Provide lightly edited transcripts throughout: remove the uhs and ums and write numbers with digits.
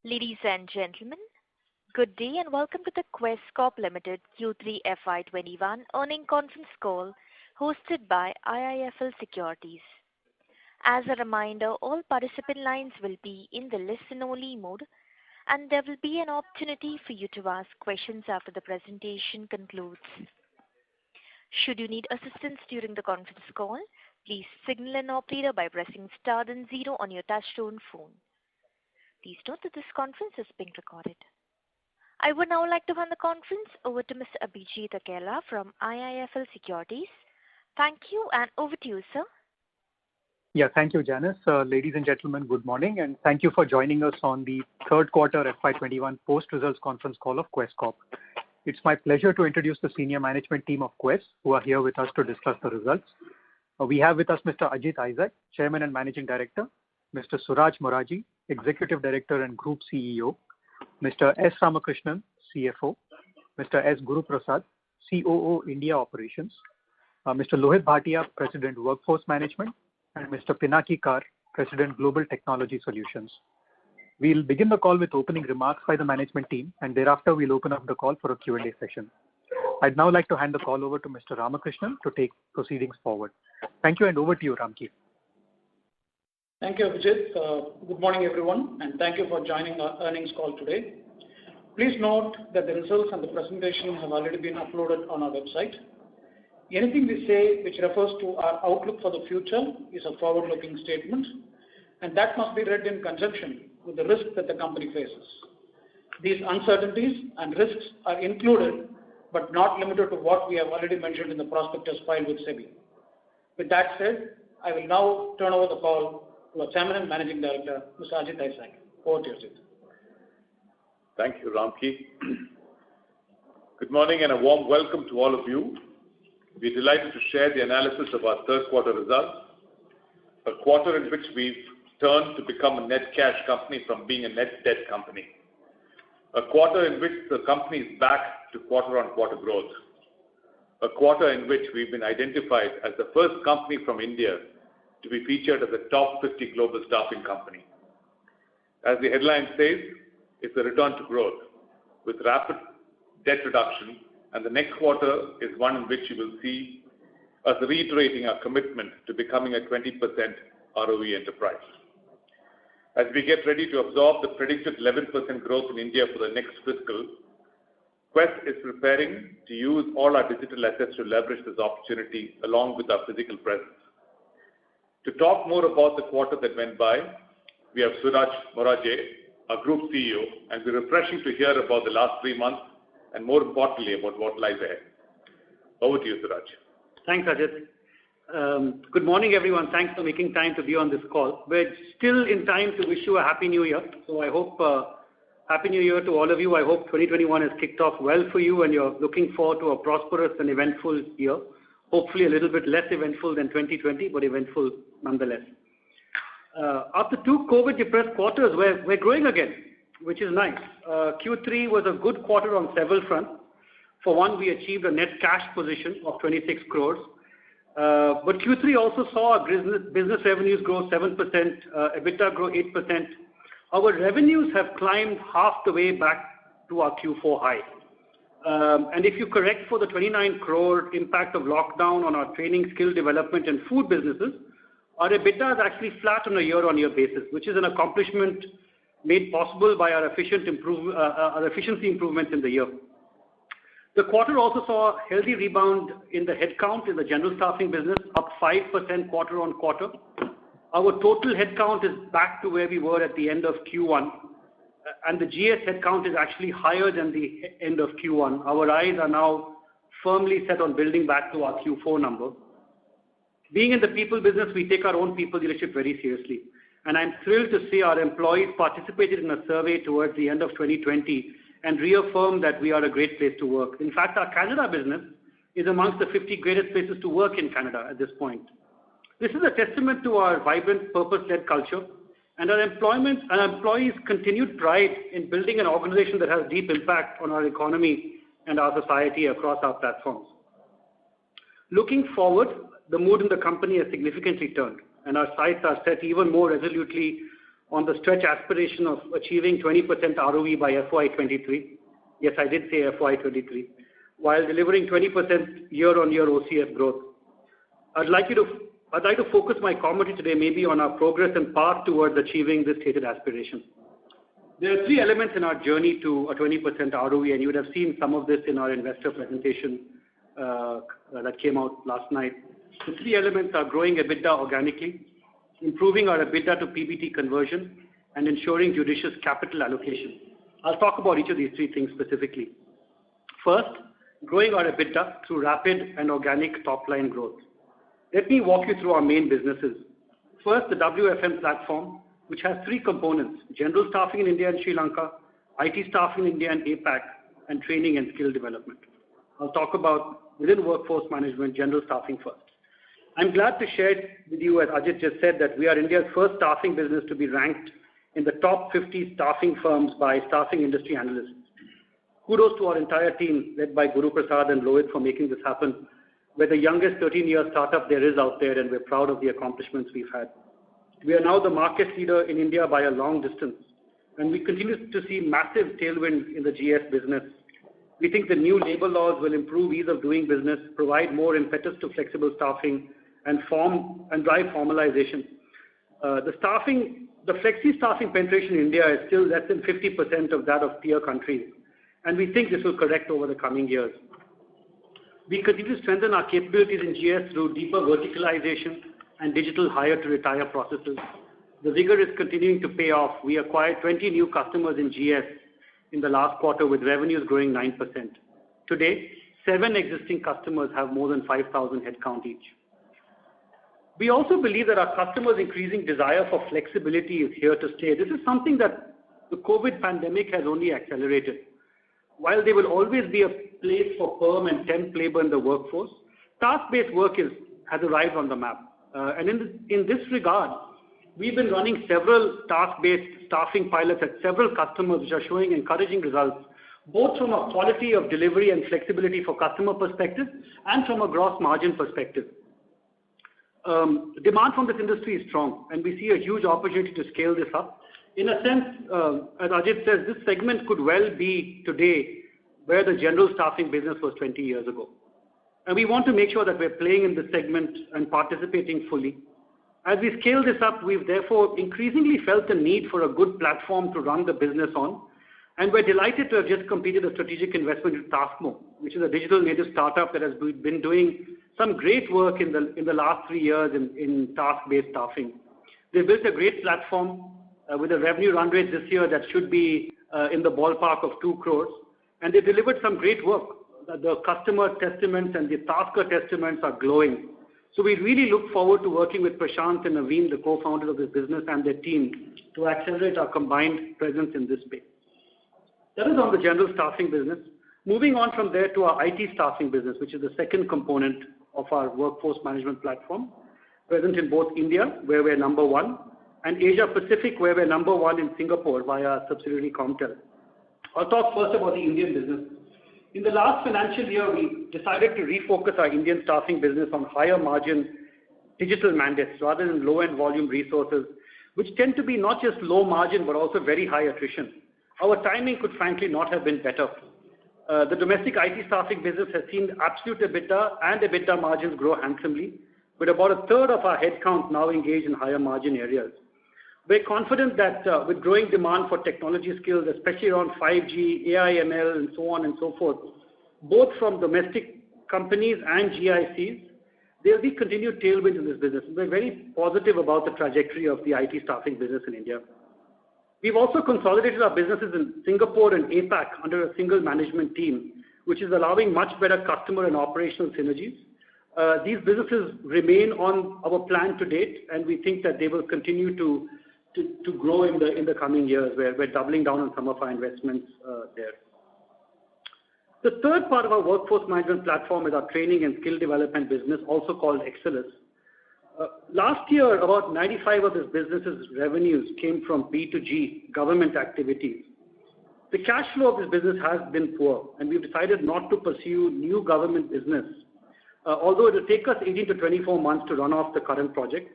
Ladies and gentlemen, good day and welcome to the QUESS Corp Ltd Q3 FY21 earnings conference call hosted by IIFL Securities. As a reminder, all participant lines will be in the listen-only mode, and there will be an opportunity for you to ask questions after the presentation concludes. Should you need assistance during the conference call, please signal an operator by pressing star then 0 on your touchtone phone. Please note that this conference is being recorded. I would now like to hand the conference over to Mr. Abhijit Akella from IIFL Securities. Thank you, and over to you, sir. Yeah, thank you, Janice. Ladies and gentlemen, good morning, and thank you for joining us on the third quarter FY21 post-results conference call of QUESS Corp. It's my pleasure to introduce the senior management team of QUESS, who are here with us to discuss the results. We have with us Mr. Ajit Isaac, Chairman and Managing Director, Mr. Suraj Moraji, Executive Director and Group CEO, Mr. S. Ramakrishnan, CFO, Mr. S. Guru Prasad, COO India Operations, Mr. Lohit Bhatia, President Workforce Management, and Mr. Pinaki Kar, President Global Technology Solutions. We'll begin the call with opening remarks by the management team, and thereafter we'll open up the call for a Q&A session. I'd now like to hand the call over to Mr. Ramakrishnan to take proceedings forward. Thank you, and over to you, Ramki. Thank you, Abhijit. Good morning, everyone, and thank you for joining our earnings call today. Please note that the results and the presentation have already been uploaded on our website. Anything we say which refers to our outlook for the future is a forward-looking statement, and that must be read in conjunction with the risks that the company faces. These uncertainties and risks are included but not limited to what we have already mentioned in the prospectus filed with SEBI. With that said, I will now turn over the call to our Chairman and Managing Director, Mr. Ajit Isaac. Over to you, Ajit. Thank you, Ramki. Good morning and a warm welcome to all of you. We're delighted to share the analysis of our third quarter results, a quarter in which we've turned to become a net cash company from being a net debt company, a quarter in which the company is back to quarter-on-quarter growth, a quarter in which we've been identified as the first company from India to be featured as a top 50 global staffing company. As the headline says, it's a return to growth with rapid debt reduction, and the next quarter is one in which you will see us reiterating our commitment to becoming a 20% ROE enterprise. As we get ready to absorb the predicted 11% growth in India for the next fiscal, QUESS is preparing to use all our digital assets to leverage this opportunity along with our physical presence. To talk more about the quarter that went by, we have Suraj Moraji, our Group CEO, and we're refreshing to hear about the last 3 months and more importantly about what lies ahead. Over to you, Suraj. Thanks, Ajit. Good morning, everyone. Thanks for making time to be on this call. We're still in time to wish you a Happy New Year. So I hope Happy New Year to all of you. I hope 2021 has kicked off well for you and you're looking forward to a prosperous and eventful year. Hopefully a little bit less eventful than 2020, but eventful nonetheless. After 2 COVID-depressed quarters, we're growing again, which is nice. Q3 was a good quarter on several fronts. For one, we achieved a net cash position of 26 crores. But Q3 also saw our business revenues grow 7%, EBITDA grow 8%. Our revenues have climbed half the way back to our Q4 high. And if you correct for the 29 crore impact of lockdown on our training, skill development and food businesses, our EBITDA is actually flat on a year-on-year basis, which is an accomplishment made possible by our efficiency improvements in the year. The quarter also saw a healthy rebound in the headcount in the general staffing business, up 5% quarter-on-quarter. Our total headcount is back to where we were at the end of Q1. And the GS headcount is actually higher than the end of Q1. Our eyes are now firmly set on building back to our Q4 number. Being in the people business, we take our own people leadership very seriously. And I'm thrilled to see our employees participated in a survey towards the end of 2020 and reaffirmed that we are a great place to work. In fact, our Canada business is amongst the 50 greatest places to work in Canada at this point. This is a testament to our vibrant, purpose-led culture and our employees' continued pride in building an organization that has deep impact on our economy and our society across our platforms. Looking forward, the mood in the company has significantly turned, and our sights are set even more resolutely on the stretch aspiration of achieving 20% ROE by FY23. Yes, I did say FY23, while delivering 20% year-on-year OCF growth. I'd like to focus my commentary today maybe on our progress and path towards achieving this stated aspiration. There are three elements in our journey to a 20% ROE, and you would have seen some of this in our investor presentation that came out last night. The three elements are growing EBITDA organically, improving our EBITDA to PBT conversion, and ensuring judicious capital allocation. I'll talk about each of these three things specifically. First, growing our EBITDA through rapid and organic top-line growth. Let me walk you through our main businesses. First, the WFM platform, which has three components: general staffing in India and Sri Lanka, IT staffing in India and APAC, and training and skill development. I'll talk about within workforce management, general staffing first. I'm glad to share with you, as Ajit just said, that we are India's first staffing business to be ranked in the top 50 staffing firms by staffing industry analysts. Kudos to our entire team led by Guru Prasad and Lohit for making this happen. We're the youngest 13-year startup there is out there, and we're proud of the accomplishments we've had. We are now the market leader in India by a long distance, and we continue to see massive tailwind in the GS business. We think the new labor laws will improve ease of doing business, provide more impetus to flexible staffing, and drive formalization. The flexi staffing penetration in India is still less than 50% of that of peer countries, and we think this will correct over the coming years. We continue to strengthen our capabilities in GS through deeper verticalization and digital hire-to-retire processes. The vigor is continuing to pay off. We acquired 20 new customers in GS in the last quarter, with revenues growing 9%. Today, 7 existing customers have more than 5,000 headcount each. We also believe that our customers' increasing desire for flexibility is here to stay. This is something that the COVID pandemic has only accelerated. While there will always be a place for perm and temp labor in the workforce, task-based work has arrived on the map. And in this regard, we've been running several task-based staffing pilots at several customers which are showing encouraging results, both from a quality of delivery and flexibility for customer perspective and from a gross margin perspective. Demand from this industry is strong, and we see a huge opportunity to scale this up. In a sense, as Ajit says, this segment could well be today where the general staffing business was 20 years ago. And we want to make sure that we're playing in this segment and participating fully. As we scale this up, we've therefore increasingly felt the need for a good platform to run the business on. And we're delighted to have just completed a strategic investment in Taskmo, which is a digital native startup that has been doing some great work in the last 3 years in task-based staffing. They built a great platform with a revenue run rate this year that should be in the ballpark of 2 crores. And they delivered some great work. The customer testaments and the tasker testaments are glowing. So we really look forward to working with Prashant and Naveen, the co-founders of this business, and their team to accelerate our combined presence in this space. That is on the general staffing business. Moving on from there to our IT staffing business, which is the second component of our workforce management platform, present in both India, where we're number 1, and Asia Pacific, where we're number 1 in Singapore via our subsidiary Comtel. I'll talk first about the Indian business. In the last financial year, we decided to refocus our Indian staffing business on higher margin digital mandates rather than low-end volume resources, which tend to be not just low margin but also very high attrition. Our timing could frankly not have been better. The domestic IT staffing business has seen absolute EBITDA and EBITDA margins grow handsomely, with about a third of our headcount now engaged in higher margin areas. We're confident that with growing demand for technology skills, especially around 5G, AI, ML, and so on and so forth, both from domestic companies and GICs, there'll be continued tailwind in this business. We're very positive about the trajectory of the IT staffing business in India. We've also consolidated our businesses in Singapore and APAC under a single management team, which is allowing much better customer and operational synergies. These businesses remain on our plan to date, and we think that they will continue to grow in the coming years, where we're doubling down on some of our investments there. The third part of our workforce management platform is our training and skill development business, also called Excellus. Last year, about 95 of this business's revenues came from B2G, government activities. The cash flow of this business has been poor, and we've decided not to pursue new government business, although it will take us 18 to 24 months to run off the current projects.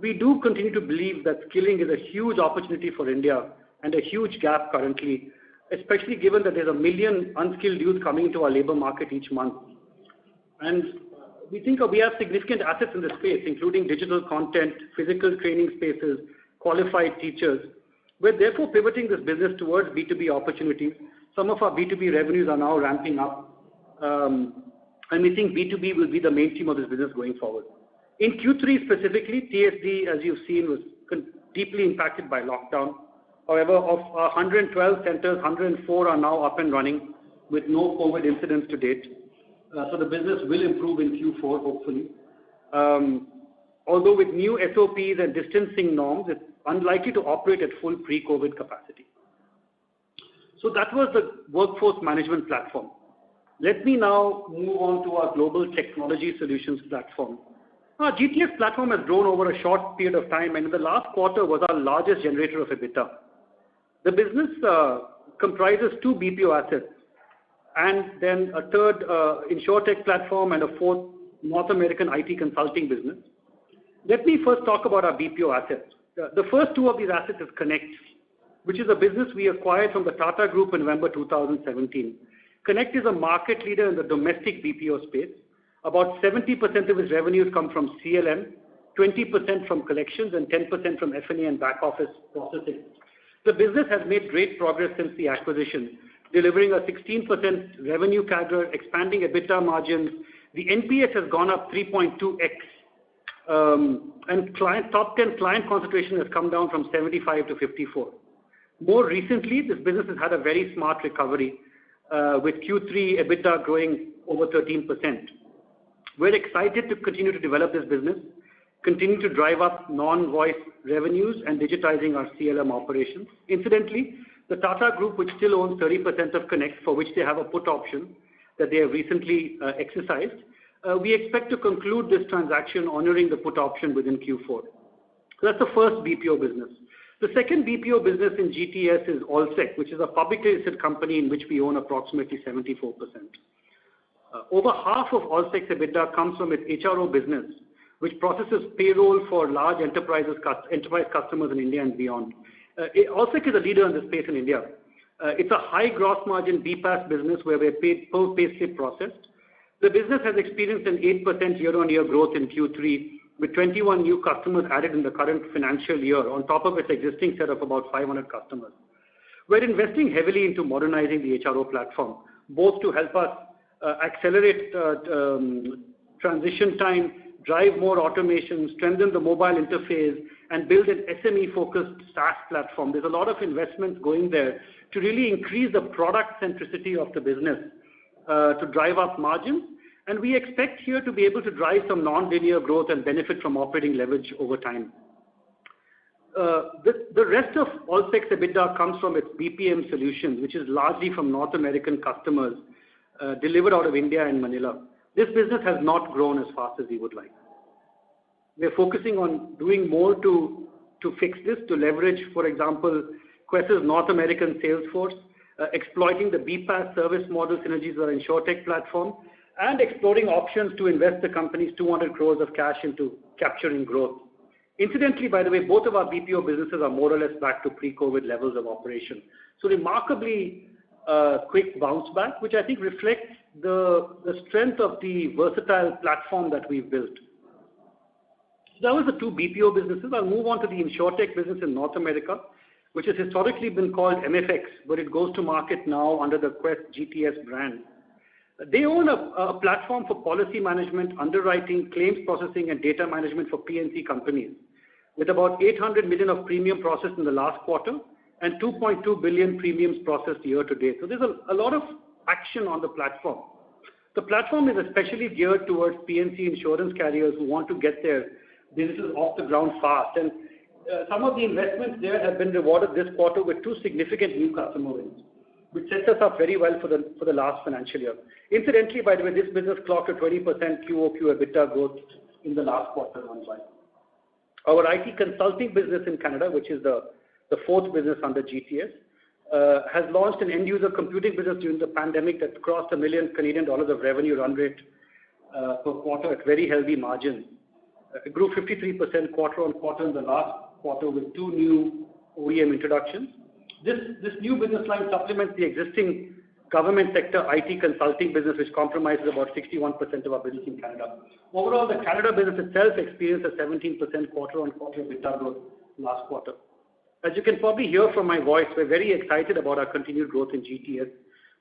we do continue to believe that skilling is a huge opportunity for India and a huge gap currently, especially given that there's 1 million unskilled youth coming into our labor market each month. And we think we have significant assets in this space, including digital content, physical training spaces, qualified teachers. We're therefore pivoting this business towards B2B opportunities. Some of our B2B revenues are now ramping up, and we think B2B will be the main theme of this business going forward. In Q3 specifically, TSD, as you've seen, was deeply impacted by lockdown. However, of 112 centers, 104 are now up and running with no COVID incidents to date. So the business will improve in Q4, hopefully. Although with new SOPs and distancing norms, it's unlikely to operate at full pre-COVID capacity. So that was the workforce management platform. Let me now move on to our global technology solutions platform. Our GTS platform has grown over a short period of time, and in the last quarter was our largest generator of EBITDA. The business comprises 2 BPO assets, and then a third InsurTech platform and a fourth North American IT consulting business. Let me first talk about our BPO assets. The first 2 of these assets is Connect, which is a business we acquired from the Tata Group in November 2017. Connect is a market leader in the domestic BPO space. About 70% of its revenues come from CLM, 20% from collections, and 10% from F&A and back office processing. The business has made great progress since the acquisition, delivering a 16% revenue CAGR, expanding EBITDA margins. The NPS has gone up 3.2x, and top 10 client concentration has come down from 75 to 54. More recently, this business has had a very smart recovery, with Q3 EBITDA growing over 13%. We're excited to continue to develop this business, continue to drive up non-voice revenues and digitizing our CLM operations. Incidentally, the Tata Group, which still owns 30% of Connect, for which they have a put option that they have recently exercised, we expect to conclude this transaction honoring the put option within Q4. So that's the first BPO business. The second BPO business in GTS is Allsec, which is a publicly listed company in which we own approximately 74%. Over half of Allsec's EBITDA comes from its HRO business, which processes payroll for large enterprise customers in India and beyond. Allsec is a leader in this space in India. It's a high gross margin BPaaS business where we're paid per payslip processed. The business has experienced an 8% year-on-year growth in Q3, with 21 new customers added in the current financial year, on top of its existing set of about 500 customers. We're investing heavily into modernizing the HRO platform, both to help us accelerate transition time, drive more automation, strengthen the mobile interface, and build an SME-focused SaaS platform. There's a lot of investments going there to really increase the product centricity of the business to drive up margins. And we expect here to be able to drive some non-linear growth and benefit from operating leverage over time. The rest of Allsec's EBITDA comes from its BPM solutions, which is largely from North American customers delivered out of India and Manila. This business has not grown as fast as we would like. We're focusing on doing more to fix this, to leverage, for example, QUESS's North American sales force, exploiting the BPaaS service model synergies of our InsurTech platform, and exploring options to invest the company's 200 crores of cash into capturing growth. Incidentally, by the way, both of our BPO businesses are more or less back to pre-COVID levels of operation. So remarkably quick bounce back, which I think reflects the strength of the versatile platform that we've built. So that was the 2 BPO businesses. I'll move on to the InsurTech business in North America, which has historically been called MFX, but it goes to market now under the Quess GTS brand. They own a platform for policy management, underwriting, claims processing, and data management for P&C companies, with about 800 million of premium processed in the last quarter and 2.2 billion premiums processed year to date. So there's a lot of action on the platform. The platform is especially geared towards P&C insurance carriers who want to get their businesses off the ground fast. And some of the investments there have been rewarded this quarter with 2 significant new customer wins, which sets us up very well for the last financial year. Incidentally, by the way, this business clocked a 20% QOQ EBITDA growth in the last quarter on by. Our IT consulting business in Canada, which is the 4th business under GTS, has launched an end-user computing business during the pandemic that crossed $1 million Canadian of revenue run rate per quarter at very healthy margins. It grew 53% quarter on quarter in the last quarter with 2 new OEM introductions. This new business line supplements the existing government sector IT consulting business, which comprises about 61% of our business in Canada. Overall, the Canada business itself experienced a 17% quarter-on-quarter EBITDA growth last quarter. As you can probably hear from my voice, we're very excited about our continued growth in GTS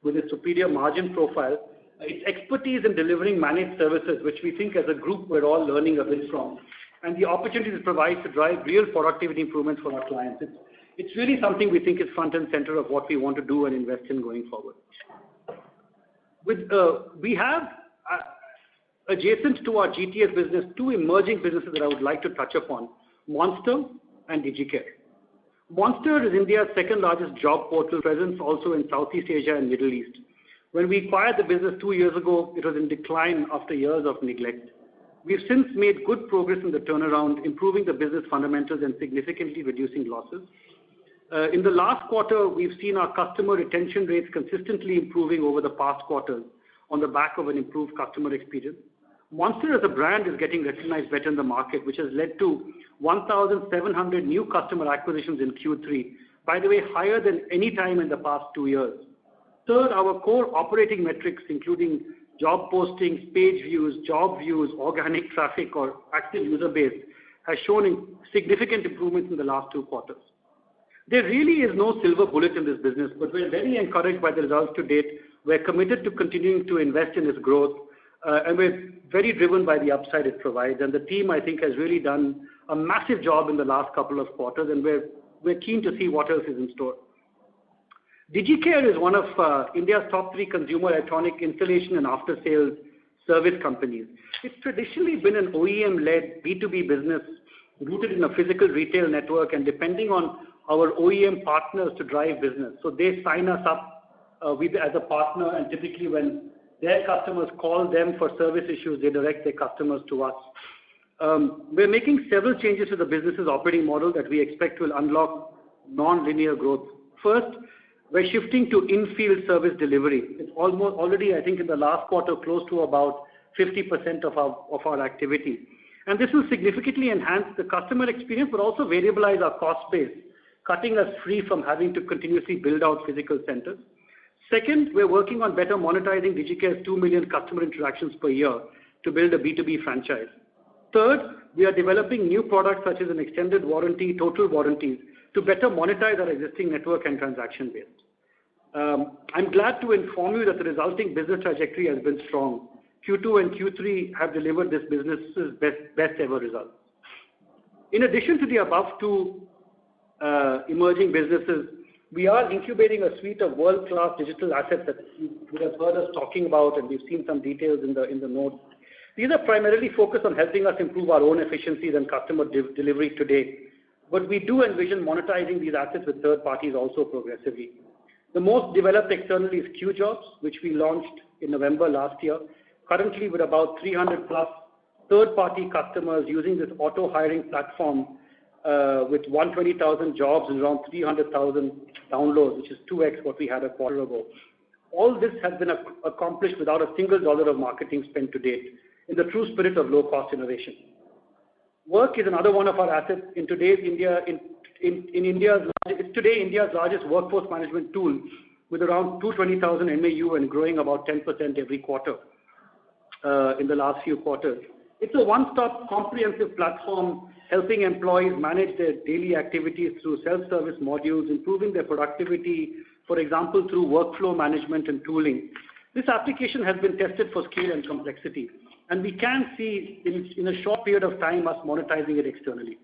with its superior margin profile, its expertise in delivering managed services, which we think as a group we're all learning a bit from, and the opportunities it provides to drive real productivity improvements for our clients. It's really something we think is front and center of what we want to do and invest in going forward. We have, adjacent to our GTS business, 2 emerging businesses that I would like to touch upon, Monster and DigiCare. Monster is India's second largest job portal, presence also in Southeast Asia and Middle East. When we acquired the business 2 years ago, it was in decline after years of neglect. We've since made good progress in the turnaround, improving the business fundamentals and significantly reducing losses. In the last quarter, we've seen our customer retention rates consistently improving over the past quarters on the back of an improved customer experience. Monster as a brand is getting recognized better in the market, which has led to 1,700 new customer acquisitions in Q3, by the way, higher than any time in the past 2 years. Third, our core operating metrics, including job postings, page views, job views, organic traffic, or active user base, has shown significant improvements in the last 2 quarters. There really is no silver bullet in this business, but we're very encouraged by the results to date. We're committed to continuing to invest in its growth, and we're very driven by the upside it provides. And the team, I think, has really done a massive job in the last couple of quarters, and we're keen to see what else is in store. DigiCare is one of India's top 3 consumer electronic installation and after-sales service companies. It's traditionally been an OEM-led B2B business rooted in a physical retail network and depending on our OEM partners to drive business. So they sign us up as a partner, and typically when their customers call them for service issues, they direct their customers to us. We're making several changes to the business's operating model that we expect will unlock non-linear growth. First, we're shifting to in-field service delivery. It's already, I think, in the last quarter, close to about 50% of our activity. And this will significantly enhance the customer experience, but also variabilize our cost base, cutting us free from having to continuously build out physical centers. Second, we're working on better monetizing DigiCare's 2 million customer interactions per year to build a B2B franchise. Third, we are developing new products such as an extended warranty, total warranties, to better monetize our existing network and transaction base. I'm glad to inform you that the resulting business trajectory has been strong. Q2 and Q3 have delivered this business's best ever results. In addition to the above 2 emerging businesses, we are incubating a suite of world-class digital assets that you would have heard us talking about, and we've seen some details in the notes. These are primarily focused on helping us improve our own efficiencies and customer delivery today, but we do envision monetizing these assets with third parties also progressively. The most developed externally is QJobs, which we launched in November last year, currently with about 300 plus third-party customers using this auto-hiring platform with 120,000 jobs and around 300,000 downloads, which is 2x what we had a quarter ago. All this has been accomplished without a single dollar of marketing spent to date, in the true spirit of low-cost innovation. Work is another one of our assets. In today's India, it's today India's largest workforce management tool, with around 220,000 MAU and growing about 10% every quarter in the last few quarters. It's a one-stop comprehensive platform helping employees manage their daily activities through self-service modules, improving their productivity, for example, through workflow management and tooling. This application has been tested for scale and complexity, and we can see in a short period of time us monetizing it externally.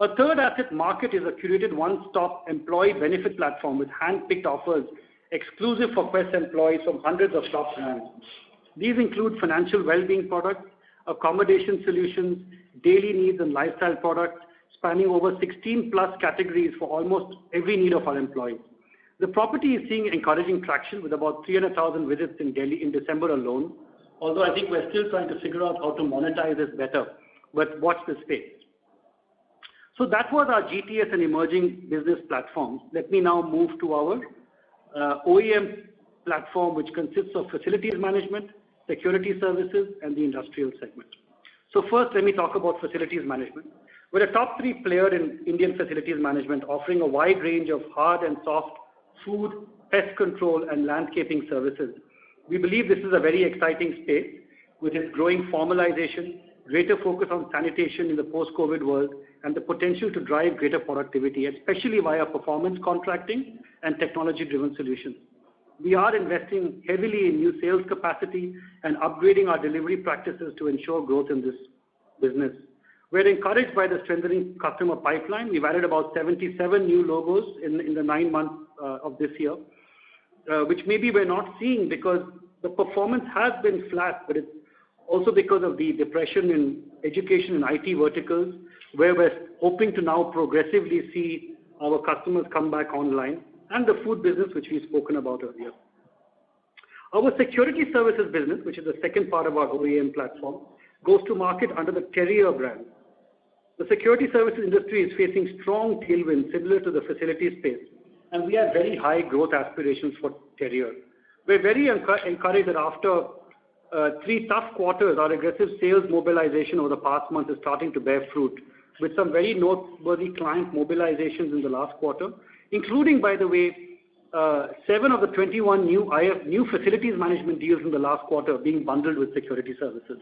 A third asset, Market, is a curated one-stop employee benefit platform with hand-picked offers exclusive for Quess employees from hundreds of top brands. These include financial well-being products, accommodation solutions, daily needs and lifestyle products, spanning over 16 plus categories for almost every need of our employees. The property is seeing encouraging traction with about 300,000 visits in Delhi in December alone, although I think we're still trying to figure out how to monetize this better, but watch this space. So that was our GTS and emerging business platforms. Let me now move to our OEM platform, which consists of facilities management, security services, and the industrial segment. So first, let me talk about facilities management. We're a top 3 player in Indian facilities management, offering a wide range of hard and soft food, pest control, and landscaping services. We believe this is a very exciting space with its growing formalization, greater focus on sanitation in the post-COVID world, and the potential to drive greater productivity, especially via performance contracting and technology-driven solutions. We are investing heavily in new sales capacity and upgrading our delivery practices to ensure growth in this business. We're encouraged by the strengthening customer pipeline. We've added about 77 new logos in the 9 months of this year, which maybe we're not seeing because the performance has been flat, but it's also because of the depression in education and IT verticals, where we're hoping to now progressively see our customers come back online, and the food business, which we've spoken about earlier. Our security services business, which is the second part of our OEM platform, goes to market under the Terrier brand. The security services industry is facing strong tailwinds similar to the facility space, and we have very high growth aspirations for Terrier. We're very encouraged that after 3 tough quarters, our aggressive sales mobilization over the past month is starting to bear fruit, with some very noteworthy client mobilizations in the last quarter, including, by the way, 7 of the 21 new facilities management deals in the last quarter being bundled with security services.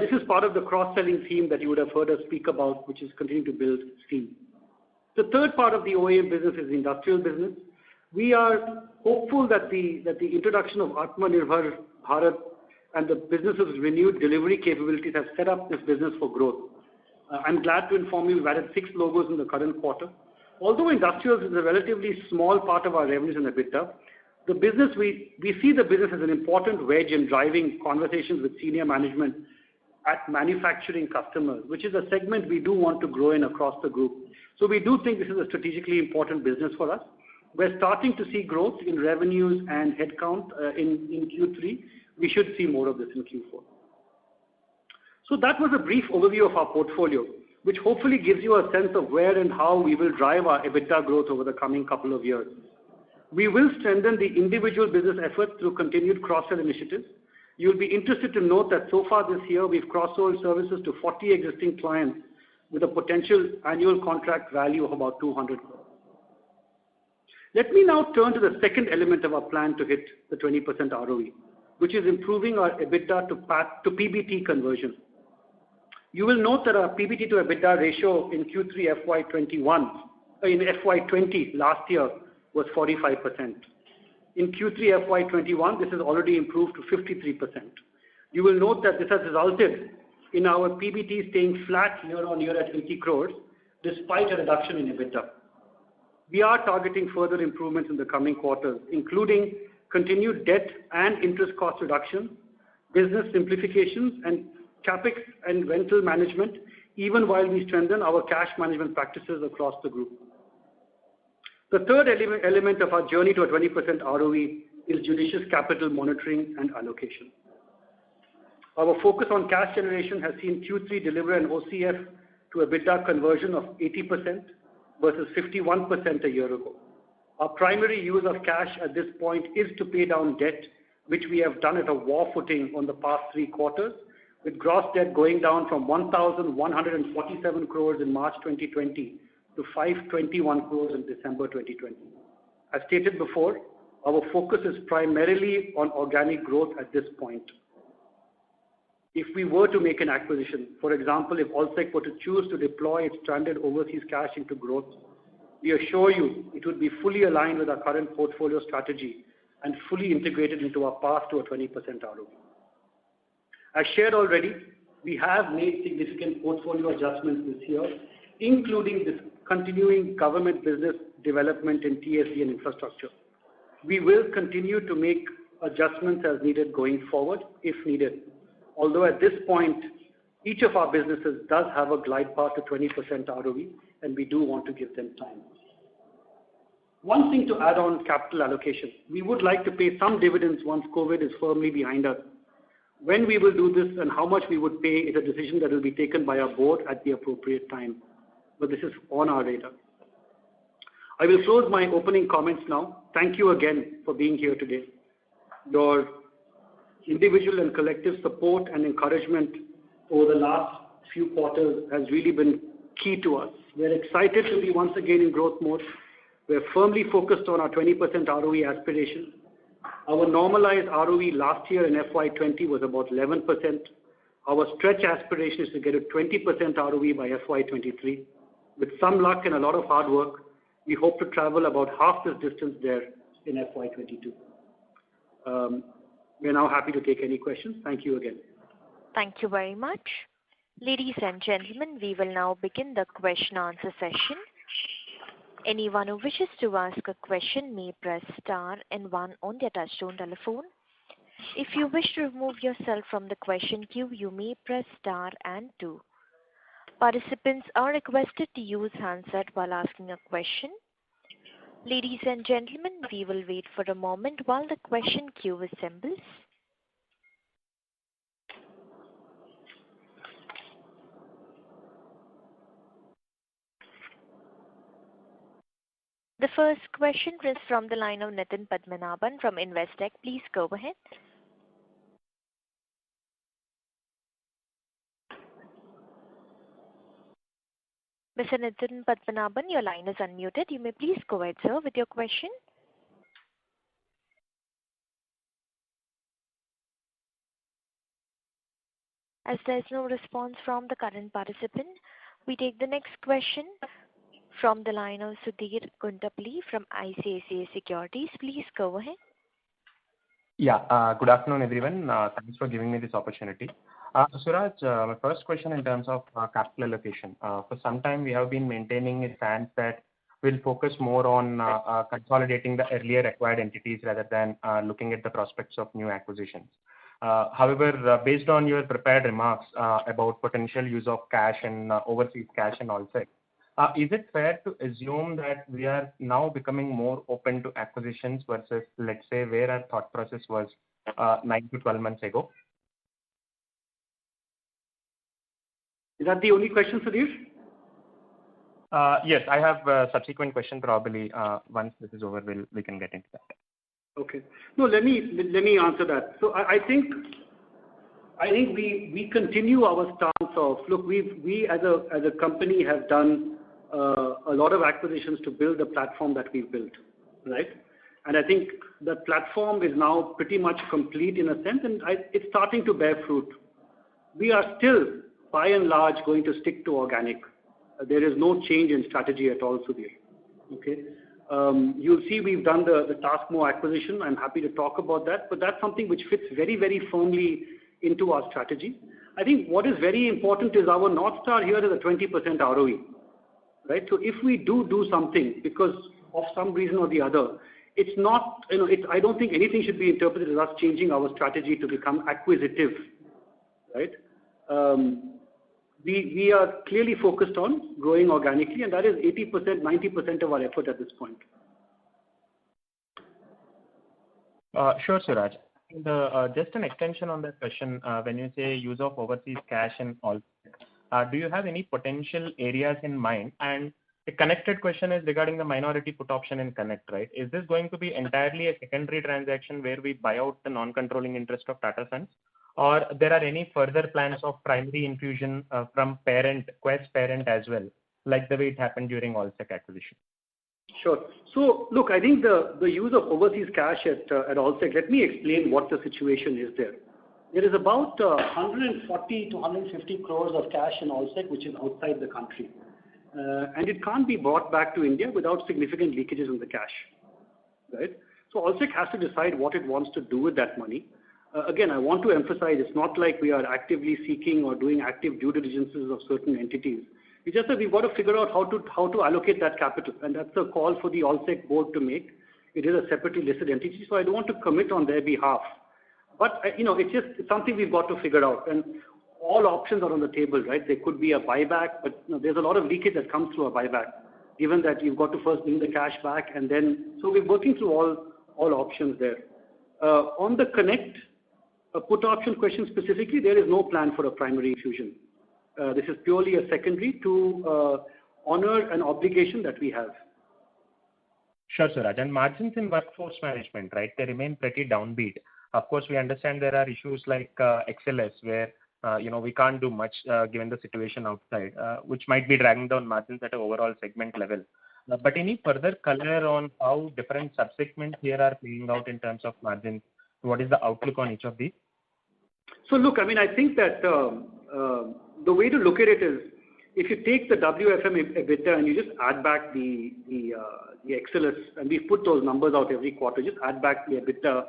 This is part of the cross-selling theme that you would have heard us speak about, which is continuing to build steam. The third part of the OEM business is the industrial business. We are hopeful that the introduction of Atmanirbhar Bharat and the business's renewed delivery capabilities have set up this business for growth. I'm glad to inform you we've added 6 logos in the current quarter. Although industrials is a relatively small part of our revenues and EBITDA, the business we see the business as an important wedge in driving conversations with senior management at manufacturing customers, which is a segment we do want to grow in across the group. So we do think this is a strategically important business for us. We're starting to see growth in revenues and headcount in Q3. We should see more of this in Q4. So that was a brief overview of our portfolio, which hopefully gives you a sense of where and how we will drive our EBITDA growth over the coming couple of years. We will strengthen the individual business efforts through continued cross-sell initiatives. You'll be interested to note that so far this year, we've cross-sold services to 40 existing clients with a potential annual contract value of about 200 crores. Let me now turn to the second element of our plan to hit the 20% ROE, which is improving our EBITDA to PBT conversion. You will note that our PBT to EBITDA ratio in Q3 FY20 last year was 45%. In Q3 FY21, this has already improved to 53%. You will note that this has resulted in our PBT staying flat year on year at 80 crores, despite a reduction in EBITDA. We are targeting further improvements in the coming quarters, including continued debt and interest cost reduction, business simplifications, and CapEx and rental management, even while we strengthen our cash management practices across the group. The third element of our journey to a 20% ROE is judicious capital monitoring and allocation. Our focus on cash generation has seen Q3 deliver an OCF to EBITDA conversion of 80% versus 51% a year ago. Our primary use of cash at this point is to pay down debt, which we have done at a war footing on the past 3 quarters, with gross debt going down from 1,147 crores in March 2020 to 521 crores in December 2020. As stated before, our focus is primarily on organic growth at this point. If we were to make an acquisition, for example, if Allsec were to choose to deploy its stranded overseas cash into growth, we assure you it would be fully aligned with our current portfolio strategy and fully integrated into our path to a 20% ROE. As shared already, we have made significant portfolio adjustments this year, including this continuing government business development in TSD and infrastructure. We will continue to make adjustments as needed going forward, if needed. Although at this point, each of our businesses does have a glide path to 20% ROE, and we do want to give them time. One thing to add on capital allocation. We would like to pay some dividends once COVID is firmly behind us. When we will do this and how much we would pay is a decision that will be taken by our board at the appropriate time. But this is on our radar. I will close my opening comments now. Thank you again for being here today. Your individual and collective support and encouragement over the last few quarters has really been key to us. We're excited to be once again in growth mode. We're firmly focused on our 20% ROE aspiration. Our normalized ROE last year in FY20 was about 11%. Our stretch aspiration is to get a 20% ROE by FY23. With some luck and a lot of hard work, we hope to travel about half this distance there in FY22. We're now happy to take any questions. Thank you again. Thank you very much. Ladies and gentlemen, we will now begin the question answer session. Anyone who wishes to ask a question may press star and 1 on their touchtone telephone. If you wish to remove yourself from the question queue, you may press star and 2. Participants are requested to use handset while asking a question. Ladies and gentlemen, we will wait for a moment while the question queue assembles. The first question is from the line of Nitin Padmanabhan from Investec. Please go ahead. Mr. Nitin Padmanabhan, your line is unmuted. You may please go ahead, sir, with your question. As there is no response from the current participant, we take the next question from the line of Sudhir Guntupalli from ICICI Securities. Please go ahead. Yeah, good afternoon, everyone. Thanks for giving me this opportunity. Suraj, my first question in terms of capital allocation. For some time, we have been maintaining a stance that we'll focus more on consolidating the earlier acquired entities rather than looking at the prospects of new acquisitions. However, based on your prepared remarks about potential use of cash and overseas cash and all that, is it fair to assume that we are now becoming more open to acquisitions versus, let's say, where our thought process was 9 to 12 months ago? Is that the only question, Sudhir? Yes, I have a subsequent question. Probably once this is over, we can get into that. Okay. No, let me answer that. So I think we continue our stance of, look, we as a company have done a lot of acquisitions to build the platform that we've built, right? And I think the platform is now pretty much complete in a sense, and it's starting to bear fruit. We are still, by and large, going to stick to organic. There is no change in strategy at all, Sudhir. Okay. You'll see we've done the Taskmo acquisition. I'm happy to talk about that, but that's something which fits very, very firmly into our strategy. I think what is very important is our North Star here is a 20% ROE, right? So if we do something because of some reason or the other, it's not, I don't think anything should be interpreted as us changing our strategy to become acquisitive, right? We are clearly focused on growing organically, and that is 80%, 90% of our effort at this point. Sure, Suraj. Just an extension on that question, when you say use of overseas cash and all, do you have any potential areas in mind? And the connected question is regarding the minority put option in Connect, right? Is this going to be entirely a secondary transaction where we buy out the non-controlling interest of Tata Sons? Or there are any further plans of primary infusion from Quess parent as well, like the way it happened during Allsec acquisition? Sure. So, look, I think the use of overseas cash at Allsec, let me explain what the situation is there. There is about 140 to 150 crores of cash in Allsec, which is outside the country. And it can't be brought back to India without significant leakages in the cash, right? So Allsec has to decide what it wants to do with that money. Again, I want to emphasize it's not like we are actively seeking or doing active due diligences of certain entities. It's just that we've got to figure out how to allocate that capital, and that's a call for the Allsec board to make. It is a separately listed entity, so I don't want to commit on their behalf. But it's something we've got to figure out, and all options are on the table, right? There could be a buyback, but there's a lot of leakage that comes through a buyback, given that you've got to first bring the cash back, and then so we're working through all options there. On the Connect put option question specifically, there is no plan for a primary infusion. This is purely a secondary to honor an obligation that we have. Sure, Suraj. And margins in workforce management, right, they remain pretty downbeat. Of course, we understand there are issues like XLS where we can't do much given the situation outside, which might be dragging down margins at an overall segment level. But any further color on how different subsegments here are playing out in terms of margins? What is the outlook on each of these? So look, I think that the way to look at it is, if you take the WFM EBITDA and you just add back the Excellus, and we put those numbers out every quarter, just add back the EBITDA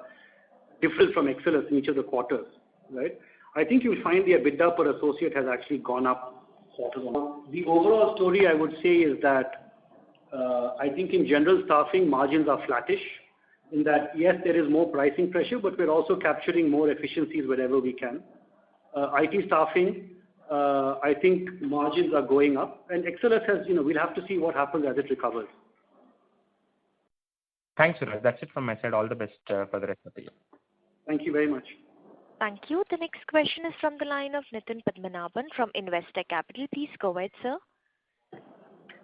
difference from Excellus in each of the quarters, right? I think you'll find the EBITDA per associate has actually gone up quarter on. The overall story I would say is that I think in general staffing margins are flattish, in that yes, there is more pricing pressure, but we're also capturing more efficiencies wherever we can. IT staffing, I think margins are going up, and Excellus has, we'll have to see what happens as it recovers. Thanks, Suraj. That's it from my side. All the best for the rest of the year. Thank you very much. Thank you. The next question is from the line of Nitin Padmanabhan from Investec Capital. Please go ahead, sir.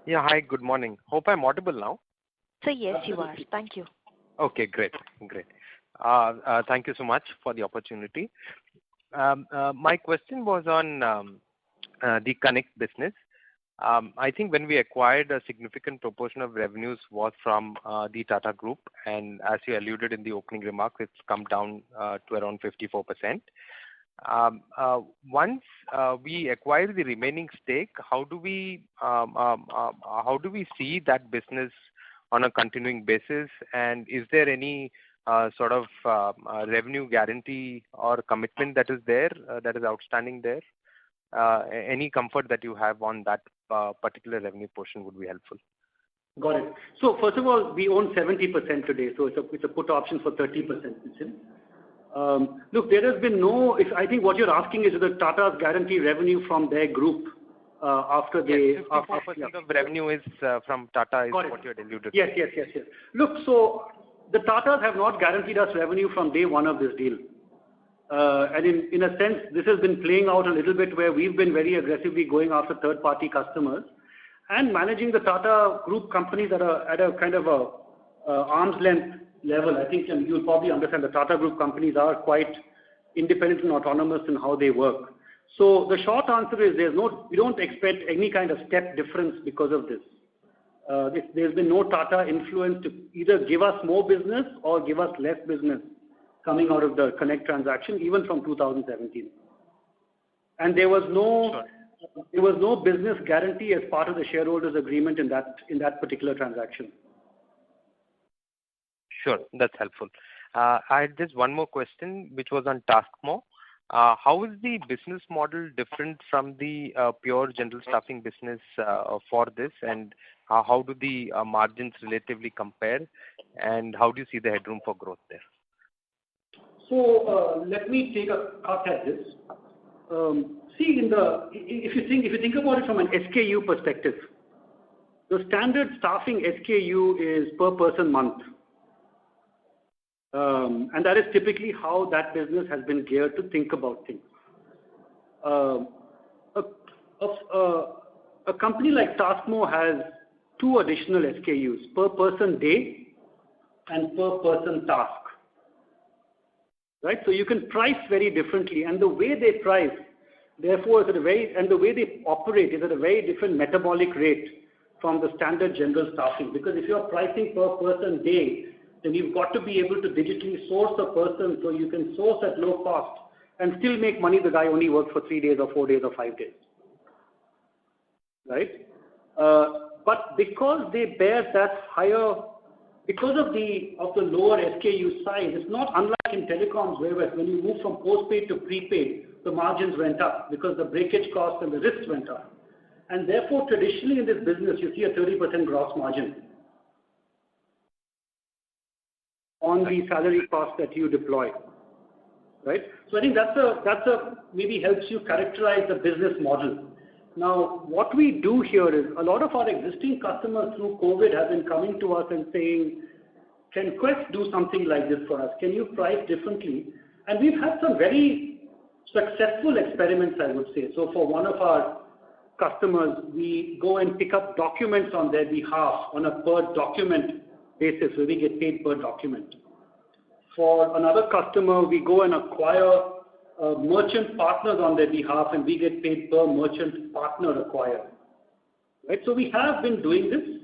Yeah, hi, good morning. Hope I'm audible now. So yes, you are. Thank you. Okay, great. Thank you so much for the opportunity. My question was on the Connect business. I think when we acquired, a significant proportion of revenues was from the Tata Group, and as you alluded in the opening remarks, it's come down to around 54%. Once we acquire the remaining stake, how do we see that business on a continuing basis, and is there any sort of revenue guarantee or commitment that is there, that is outstanding there? Any comfort that you have on that particular revenue portion would be helpful. Got it. So first of all, we own 70% today, so it's a put option for 30%. Look, there has been no. I think what you're asking is whether Tata's guarantee revenue from their group after they. Yes, 54% of revenue is from Tata, is what you're alluded to. Yes. Look, so the Tatas have not guaranteed us revenue from day one of this deal. And in a sense, this has been playing out a little bit where we've been very aggressively going after third-party customers and managing the Tata Group companies at a kind of a arm's length level. I think you'll probably understand the Tata Group companies are quite independent and autonomous in how they work. So the short answer is we don't expect any kind of step difference because of this. There's been no Tata influence to either give us more business or give us less business coming out of the Connect transaction, even from 2017. And there was no business guarantee as part of the shareholders' agreement in that particular transaction. Sure, that's helpful. I had just one more question, which was on Taskmo. How is the business model different from the pure general staffing business for this, and how do the margins relatively compare, and how do you see the headroom for growth there? So let me take a cut at this. See, if you think about it from an SKU perspective, the standard staffing SKU is per person month. And that is typically how that business has been geared to think about things. A company like Taskmo has two additional SKUs, per person day and per person task. Right? So you can price very differently, and the way they price, therefore, and the way they operate is at a very different metabolic rate from the standard general staffing. Because if you're pricing per person day, then you've got to be able to digitally source a person so you can source at low cost and still make money. The guy only works for 3 days or 4 days or 5 days. Right? But because they bear that higher, because of the lower SKU size, it's not unlike in telecoms where when you move from postpaid to prepaid, the margins went up because the breakage cost and the risks went up. And therefore, traditionally in this business, you see a 30% gross margin on the salary cost that you deploy. Right? So I think that's maybe helps you characterize the business model. Now, what we do here is a lot of our existing customers through COVID have been coming to us and saying, can Quest do something like this for us? Can you price differently? And we've had some very successful experiments, I would say. So for one of our customers, we go and pick up documents on their behalf on a per document basis, where we get paid per document. For another customer, we go and acquire merchant partners on their behalf, and we get paid per merchant partner acquired. Right? So we have been doing this.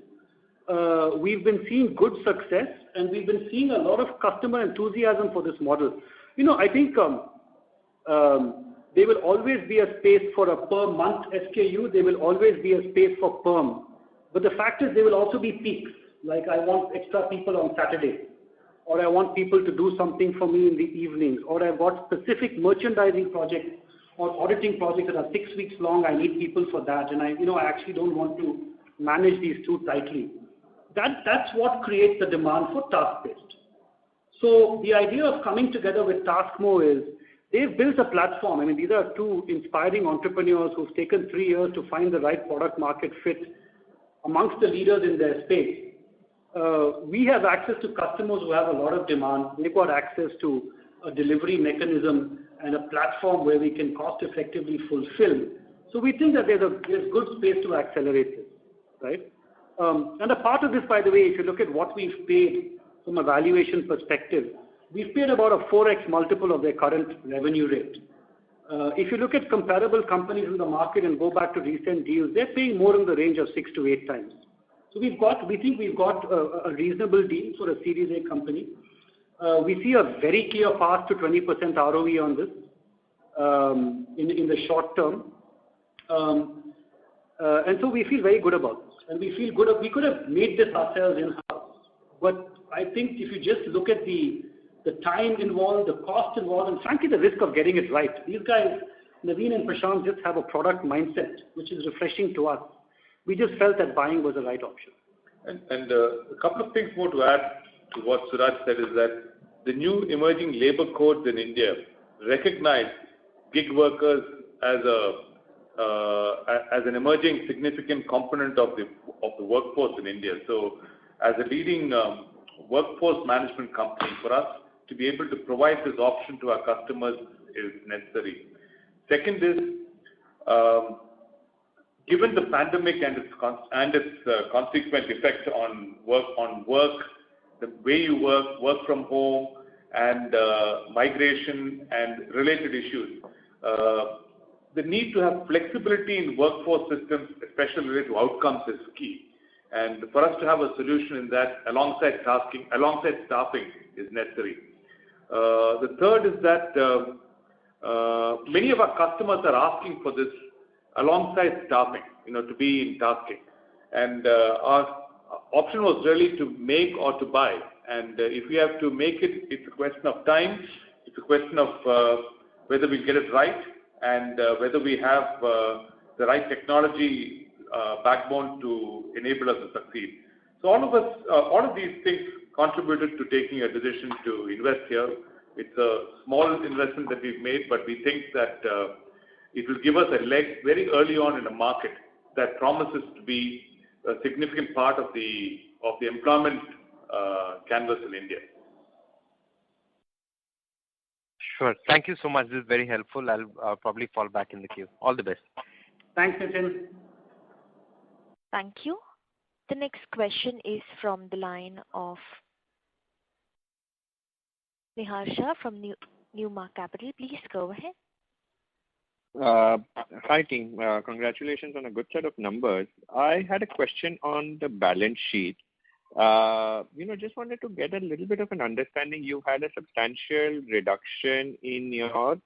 We've been seeing good success, and we've been seeing a lot of customer enthusiasm for this model. I think there will always be a space for a per month SKU. There will always be a space for perm. But the fact is there will also be peaks. Like I want extra people on Saturday, or I want people to do something for me in the evenings, or I've got specific merchandising projects or auditing projects that are 6 weeks long. I need people for that, and I actually don't want to manage these too tightly. That's what creates the demand for task-based. So the idea of coming together with Taskmo is they've built a platform. I mean, these are two inspiring entrepreneurs who've taken 3 years to find the right product market fit amongst the leaders in their space. We have access to customers who have a lot of demand. They've got access to a delivery mechanism and a platform where we can cost effectively fulfill. So we think that there's good space to accelerate this, right? And a part of this, by the way, if you look at what we've paid from a valuation perspective, we've paid about a 4x multiple of their current revenue rate. If you look at comparable companies in the market and go back to recent deals, they're paying more in the range of 6 to 8 times. So we think we've got a reasonable deal for a Series A company. We see a very clear path to 20% ROE on this in the short term. And so we feel very good about this. And we feel good. We could have made this ourselves in-house. But I think if you just look at the time involved, the cost involved, and frankly, the risk of getting it right. These guys, Naveen and Prashant, just have a product mindset, which is refreshing to us. We just felt that buying was the right option. And a couple of things more to add to what Suraj said is that the new emerging labor codes in India recognize gig workers as an emerging significant component of the workforce in India. So as a leading workforce management company, for us to be able to provide this option to our customers is necessary. Second is, given the pandemic and its consequent effect on work, the way you work from home, and migration and related issues, the need to have flexibility in workforce systems, especially related to outcomes, is key. And for us to have a solution in that alongside staffing is necessary. The third is that many of our customers are asking for this alongside staffing, to be in tasking. And our option was really to make or to buy. And if we have to make it, it's a question of time. It's a question of whether we get it right and whether we have the right technology backbone to enable us to succeed. So all of these things contributed to taking a decision to invest here. It's a small investment that we've made, but we think that it will give us a leg very early on in a market that promises to be a significant part of the employment canvas in India. Sure. Thank you so much. This is very helpful. I'll probably fall back in the queue. All the best. Thanks, Nitin. Thank you. The next question is from the line of Niharsha from Newmark Capital. Please go ahead. Hi team, congratulations on a good set of numbers. I had a question on the balance sheet. Just wanted to get a little bit of an understanding. You had a substantial reduction in your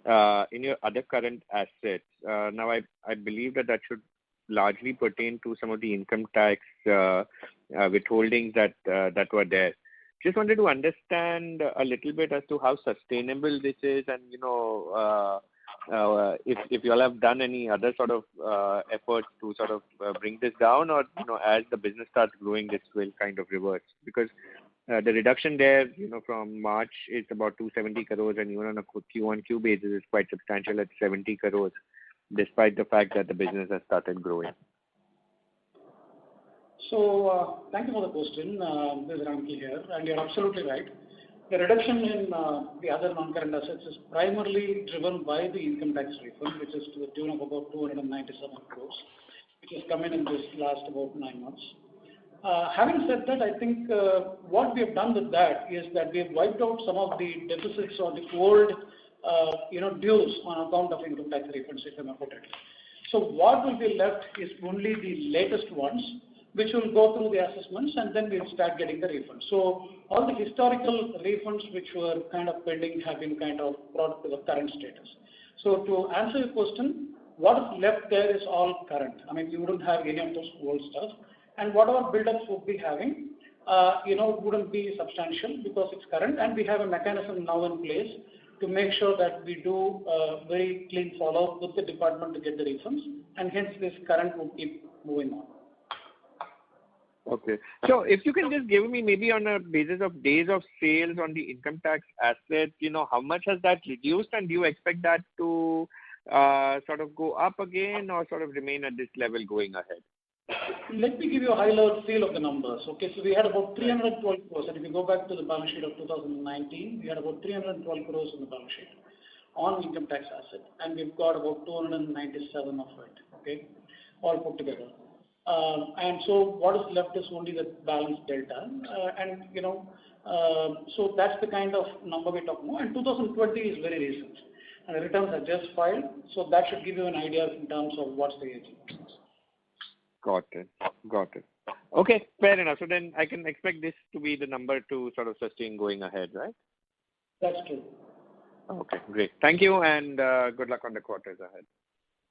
other current assets. Now I believe that should largely pertain to some of the income tax withholdings that were there. Just wanted to understand a little bit as to how sustainable this is, and if you all have done any other sort of efforts to sort of bring this down, or as the business starts growing, this will kind of reverse, because the reduction there, from March is about 270 crores, and even on a Q1Q basis is quite substantial at 70 crores, despite the fact that the business has started growing. So thank you for the question. This is Ramki here, and you're absolutely right. The reduction in the other non-current assets is primarily driven by the income tax refund, which is to the tune of about 297 crores, which has come in this last about 9 months. Having said that, I think what we have done with that is that we have wiped out some of the deficits or the old dues on account of income tax refunds, if I'm put it. So what will be left is only the latest ones, which will go through the assessments, and then we'll start getting the refunds. So all the historical refunds which were kind of pending have been kind of brought to the current status. So to answer your question, what is left there is all current. I mean, you wouldn't have any of those old stuff, and whatever build-ups we'll be having, wouldn't be substantial because it's current, and we have a mechanism now in place to make sure that we do very clean follow-up with the department to get the refunds, and hence this current will keep moving on. Okay. So if you can just give me maybe on a basis of days of sales on the income tax asset, how much has that reduced, and do you expect that to sort of go up again or sort of remain at this level going ahead? Let me give you a high-level feel of the numbers. Okay, so we had about 312 crores, and if you go back to the balance sheet of 2019, we had about 312 crores in the balance sheet on income tax asset, and we've got about 297 of it, okay, all put together. And so what is left is only the balance delta, so that's the kind of number we're talking about, and 2020 is very recent, and the returns are just filed, so that should give you an idea in terms of what's the aging. Got it. Okay, fair enough. So then I can expect this to be the number to sort of sustain going ahead, right? That's true. Okay, great. Thank you, and good luck on the quarters ahead.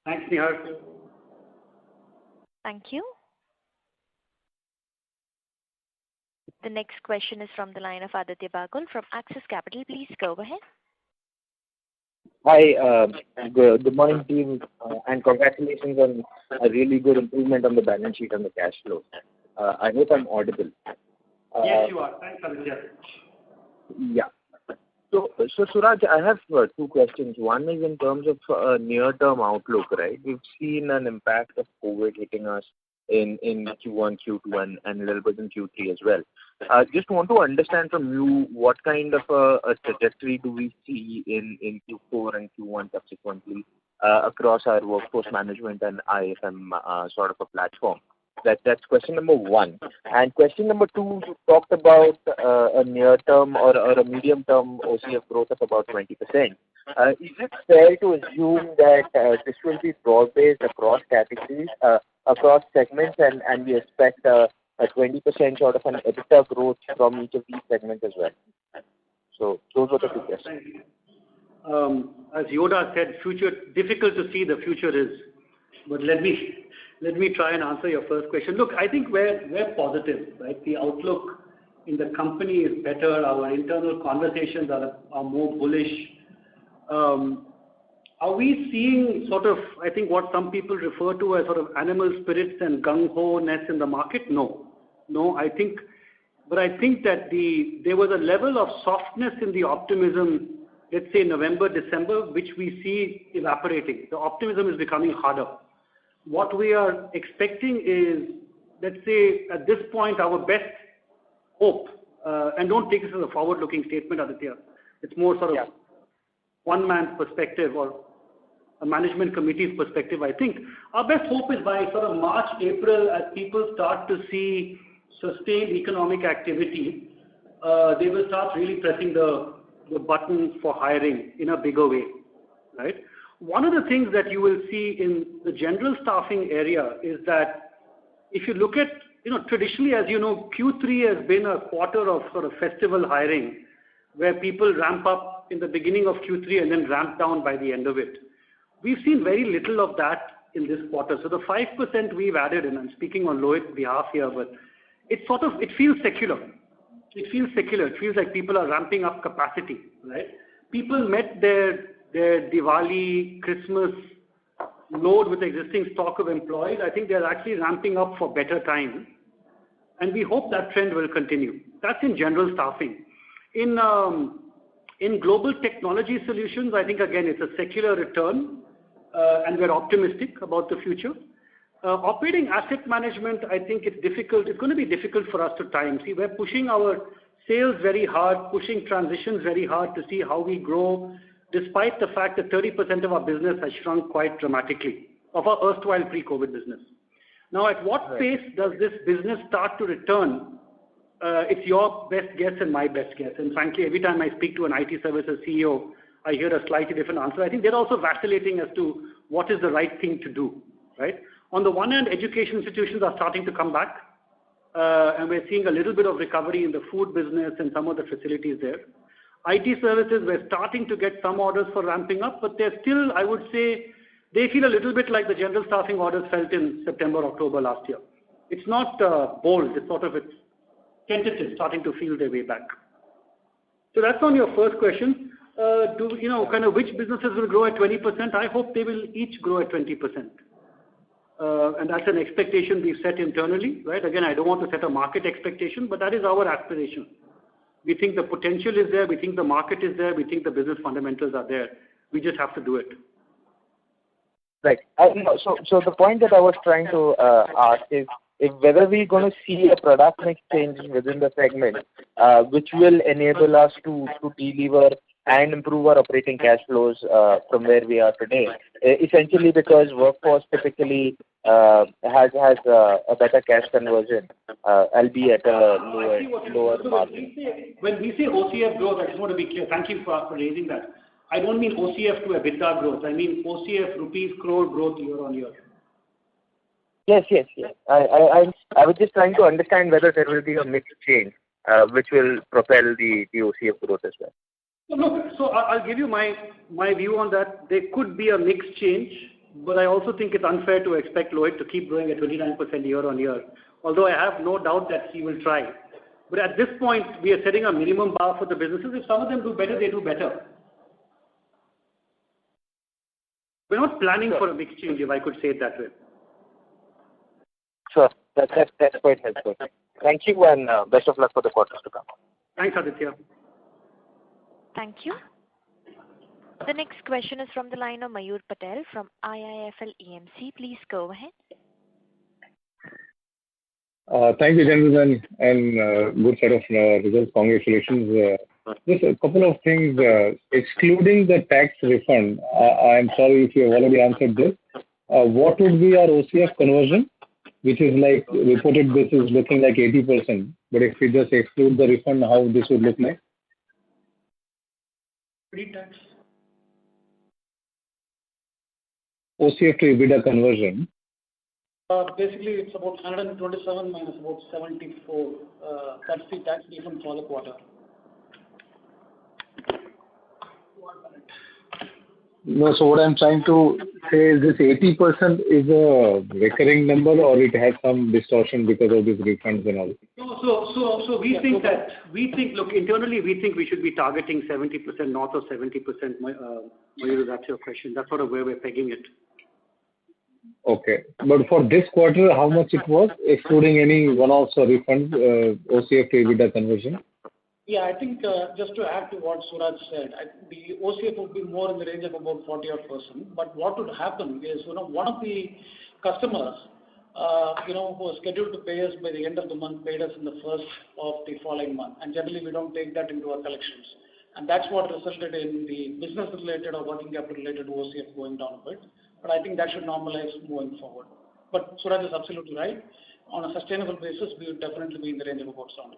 Thanks, Nihar. Thank you. The next question is from the line of Aditya Bagul from Axis Capital. Please go ahead. Hi, good morning, team, and congratulations on a really good improvement on the balance sheet and the cash flow. I hope I'm audible. Yes, you are. Thanks, Aditya. Yeah. So Suraj, I have two questions. One is in terms of near-term outlook, right? We've seen an impact of COVID hitting us in Q1, Q2, and a little bit in Q3 as well. Just want to understand from you what kind of a trajectory do we see in Q4 and Q1 subsequently across our workforce management and IFM sort of a platform. That's question number one. And question number two, you talked about a near-term or a medium-term OCF growth of about 20%. Is it fair to assume that this will be broad-based across categories, across segments, and we expect a 20% sort of an EBITDA growth from each of these segments as well? So those were the two questions. As Yoda said, future difficult to see the future is, but let me try and answer your first question. Look, I think we're positive, right? The outlook in the company is better. Our internal conversations are more bullish. Are we seeing sort of, I think, what some people refer to as sort of animal spirits and gung-ho-ness in the market? No, I think that there was a level of softness in the optimism, let's say November, December, which we see evaporating. The optimism is becoming harder. What we are expecting is, let's say, at this point, our best hope, and don't take this as a forward-looking statement, Aditya. It's more sort of one man's perspective or a management committee's perspective, I think. Our best hope is by sort of March, April, as people start to see sustained economic activity, they will start really pressing the button for hiring in a bigger way, right? One of the things that you will see in the general staffing area is that if you look at, traditionally, as you know, Q3 has been a quarter of sort of festival hiring where people ramp up in the beginning of Q3 and then ramp down by the end of it. We've seen very little of that in this quarter. So the 5% we've added, and I'm speaking on Lohit's behalf here, but it feels secular. It feels like people are ramping up capacity, right? People met their Diwali, Christmas load with existing stock of employees. I think they're actually ramping up for better times. And we hope that trend will continue. That's in general staffing. In global technology solutions, I think, again, it's a secular return, and we're optimistic about the future. Operating asset management, I think it's difficult. It's going to be difficult for us to time. See, we're pushing our sales very hard, pushing transitions very hard to see how we grow, despite the fact that 30% of our business has shrunk quite dramatically, of our erstwhile pre-COVID business. Now, at what pace does this business start to return? It's your best guess and my best guess. And frankly, every time I speak to an IT services CEO, I hear a slightly different answer. I think they're also vacillating as to what is the right thing to do, right? On the one hand, education institutions are starting to come back, and we're seeing a little bit of recovery in the food business and some of the facilities there. IT services, we're starting to get some orders for ramping up, but they're still, I would say, they feel a little bit like the general staffing orders felt in September, October last year. It's not bold, it's tentative, starting to feel their way back. So that's on your first question. Which businesses will grow at 20%? I hope they will each grow at 20%. And that's an expectation we've set internally, right? Again, I don't want to set a market expectation, but that is our aspiration. We think the potential is there, we think the market is there, we think the business fundamentals are there. We just have to do it. Right. So the point that I was trying to ask is whether we're going to see a product mix change within the segment, which will enable us to deliver and improve our operating cash flows from where we are today. Essentially because workforce typically has a better cash conversion, albeit a lower margin. When we say OCF growth, I just want to be clear. Thank you for raising that. I don't mean OCF to EBITDA growth. I mean OCF rupees crore growth year on year. Yes. I was just trying to understand whether there will be a mix change which will propel the OCF growth as well. Look, so I'll give you my view on that. There could be a mix change, but I also think it's unfair to expect Lohit to keep growing at 29% year on year, although I have no doubt that he will try. But at this point, we are setting a minimum bar for the businesses. If some of them do better, they do better. We're not planning for a mix change, if I could say it that way. Sure, that's quite helpful. Thank you, and best of luck for the quarters to come. Thanks, Aditya. Thank you. The next question is from the line of Mayur Patel from IIFL EMC. Please go ahead. Thank you, gentlemen, and good set of results. Congratulations. Just a couple of things. Excluding the tax refund, I'm sorry if you have already answered this. What would be our OCF conversion, which is like reported this is looking like 80%, but if we just exclude the refund, how this would look like? Pre-tax. OCF to EBITDA conversion. Basically, it's about 127 minus about 74. That's the tax refund for the quarter. No, so what I'm trying to say is this 80% is a recurring number, or it has some distortion because of these refunds and all? No, so we think, look, internally we think we should be targeting 70%, north of 70%. Mayur, that's your question. That's sort of where we're pegging it. Okay. But for this quarter, how much it was, excluding any one-offs or refunds, OCF to EBITDA conversion? Yeah, I think just to add to what Suraj said, the OCF would be more in the range of about 40-odd%. But what would happen is, one of the customers, who was scheduled to pay us by the end of the month, paid us in the first of the following month. And generally, we don't take that into our collections. And that's what resulted in the business-related or working capital-related OCF going down a bit. But I think that should normalize moving forward. But Suraj is absolutely right. On a sustainable basis, we would definitely be in the range of about 70%+.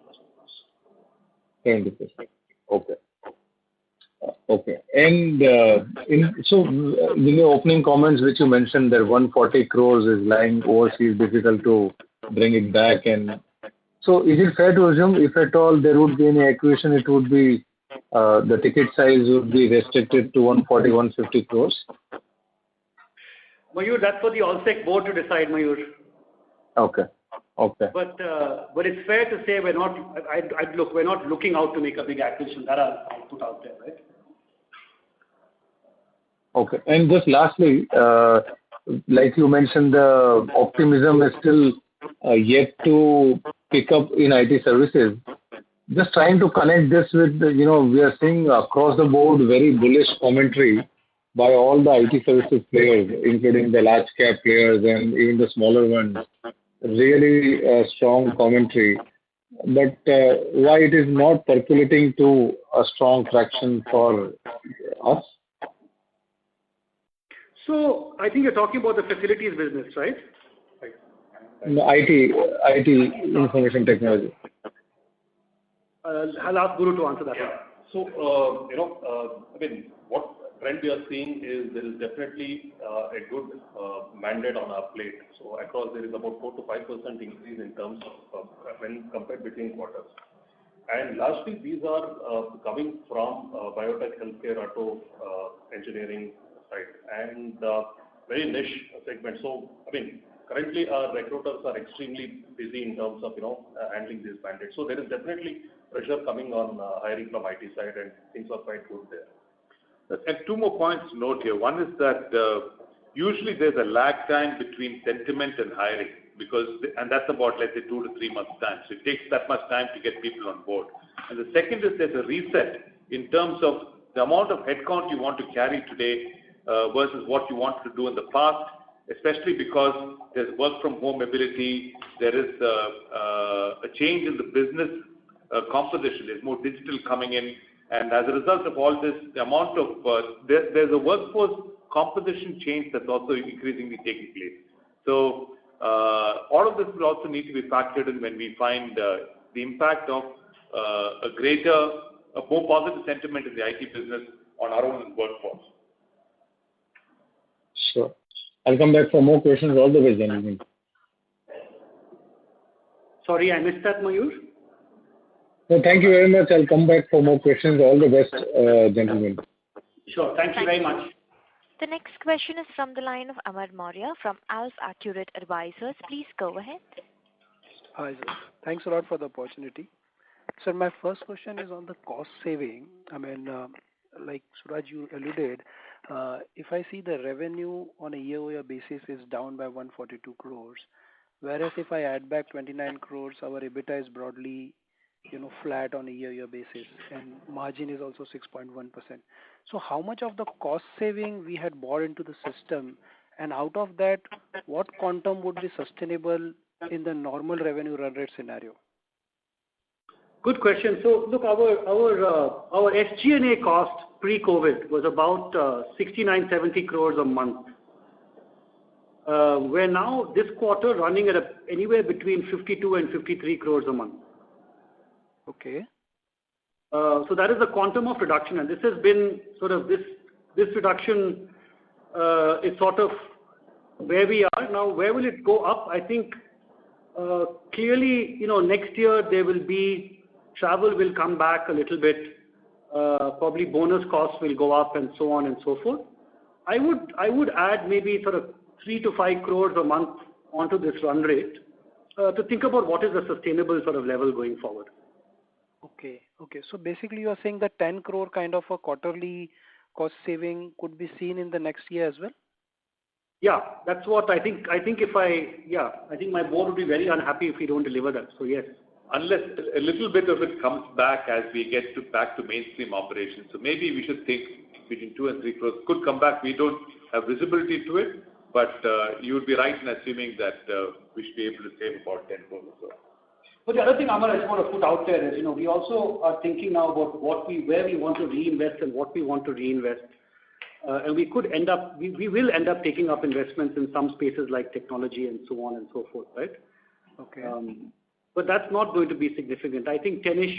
70%. Okay. Okay. And so in the opening comments which you mentioned that 140 crores is lying overseas, difficult to bring it back. And so is it fair to assume if at all there would be any acquisition, it would be the ticket size would be restricted to 140, 150 crores? Mayur, that's for the Allsec board to decide, Mayur. Okay. Okay. But it's fair to say we're not looking out to make a big acquisition. That I'll put out there, right? Okay. And just lastly, like you mentioned, the optimism is still yet to pick up in IT services. Just trying to connect this with, we are seeing across the board very bullish commentary by all the IT services players, including the large cap players and even the smaller ones. Really strong commentary. But why it is not percolating to a strong traction for us? So I think you're talking about the facilities business, right? No, IT information technology. I'll ask Guru to answer that one. So, what trend we are seeing is there is definitely a good mandate on our plate. So across there is about 4 to 5% increase in terms of when compared between quarters. And largely these are coming from biotech, healthcare, auto, engineering side, and very niche segment. So, currently our recruiters are extremely busy in terms of, handling these mandates. So there is definitely pressure coming on hiring from IT side, and things are quite good there. And two more points to note here. One is that usually there's a lag time between sentiment and hiring, and that's about, let's say, 2 to 3 months time. So it takes that much time to get people on board. And the second is there's a reset in terms of the amount of headcount you want to carry today versus what you wanted to do in the past, especially because there's work from home ability, there is a change in the business composition, there's more digital coming in, and as a result of all this, the amount of, there's a workforce composition change that's also increasingly taking place. So all of this will also need to be factored in when we find the impact of a more positive sentiment in the IT business on our own workforce. Sure. I'll come back for more questions. All the way, gentlemen. Sorry, I missed that, Mayur. No, thank you very much. I'll come back for more questions. All the best, gentlemen. Sure. Thank you very much. The next question is from the line of Amar Maurya from Alf Accurate Advisors. Please go ahead. Hi, sir. Thanks a lot for the opportunity. Sir, my first question is on the cost saving. Like Suraj, you alluded, if I see the revenue on a year-over-year basis is down by 142 crores, whereas if I add back 29 crores, our EBITDA is broadly flat on a year-over-year basis, and margin is also 6.1%. So how much of the cost saving we had bought into the system, and out of that, what quantum would be sustainable in the normal revenue run rate scenario? Good question. So look, our SG&A cost pre-COVID was about 69-70 crores a month. We're now this quarter running at anywhere between 52 and 53 crores a month. Okay. So that is the quantum of reduction, and this has been sort of this reduction is sort of where we are now. Where will it go up? I think clearly, next year there will be travel will come back a little bit. Probably bonus costs will go up, and so on and so forth. I would add maybe sort of 3 to 5 crores a month onto this run rate to think about what is the sustainable sort of level going forward. Okay. So basically, you are saying that 10 crore kind of a quarterly cost saving could be seen in the next year as well? Yeah, that's what I think. I think my board would be very unhappy if we don't deliver that. So yes. Unless a little bit of it comes back as we get back to mainstream operations. So maybe we should think between 2 and 3 crores could come back. We don't have visibility to it, but you would be right in assuming that we should be able to save about 10 crores or so. But the other thing, Amar, I just want to put out there is, we also are thinking now about where we want to reinvest and what we want to reinvest. And we will end up taking up investments in some spaces like technology and so on and so forth, right? Okay. But that's not going to be significant. I think 10-ish,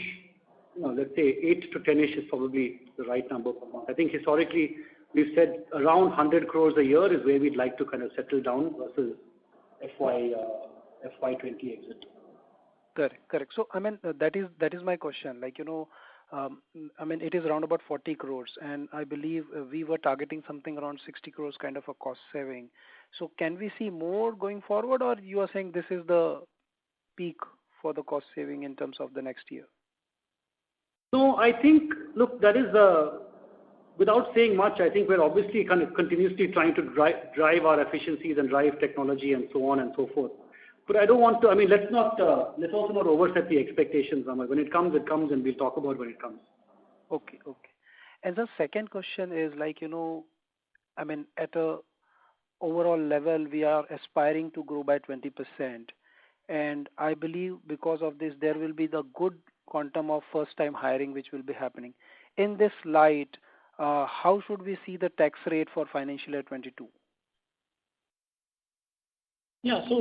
let's say 8 to 10-ish is probably the right number per month. I think historically we've said around 100 crores a year is where we'd like to kind of settle down versus FY20 exit. Correct. So that is my question. Like it is around about 40 crores, and I believe we were targeting something around 60 crores kind of a cost saving. So can we see more going forward, or you are saying this is the peak for the cost saving in terms of the next year? No, I think, look, that is without saying much, I think we're obviously kind of continuously trying to drive our efficiencies and drive technology and so on and so forth. But I don't want to, let's also not overset the expectations. When it comes, and we'll talk about when it comes. Okay. And the second question is at a overall level, we are aspiring to grow by 20%. And I believe because of this, there will be the good quantum of first-time hiring which will be happening. In this light, how should we see the tax rate for financial year 22? Yeah, so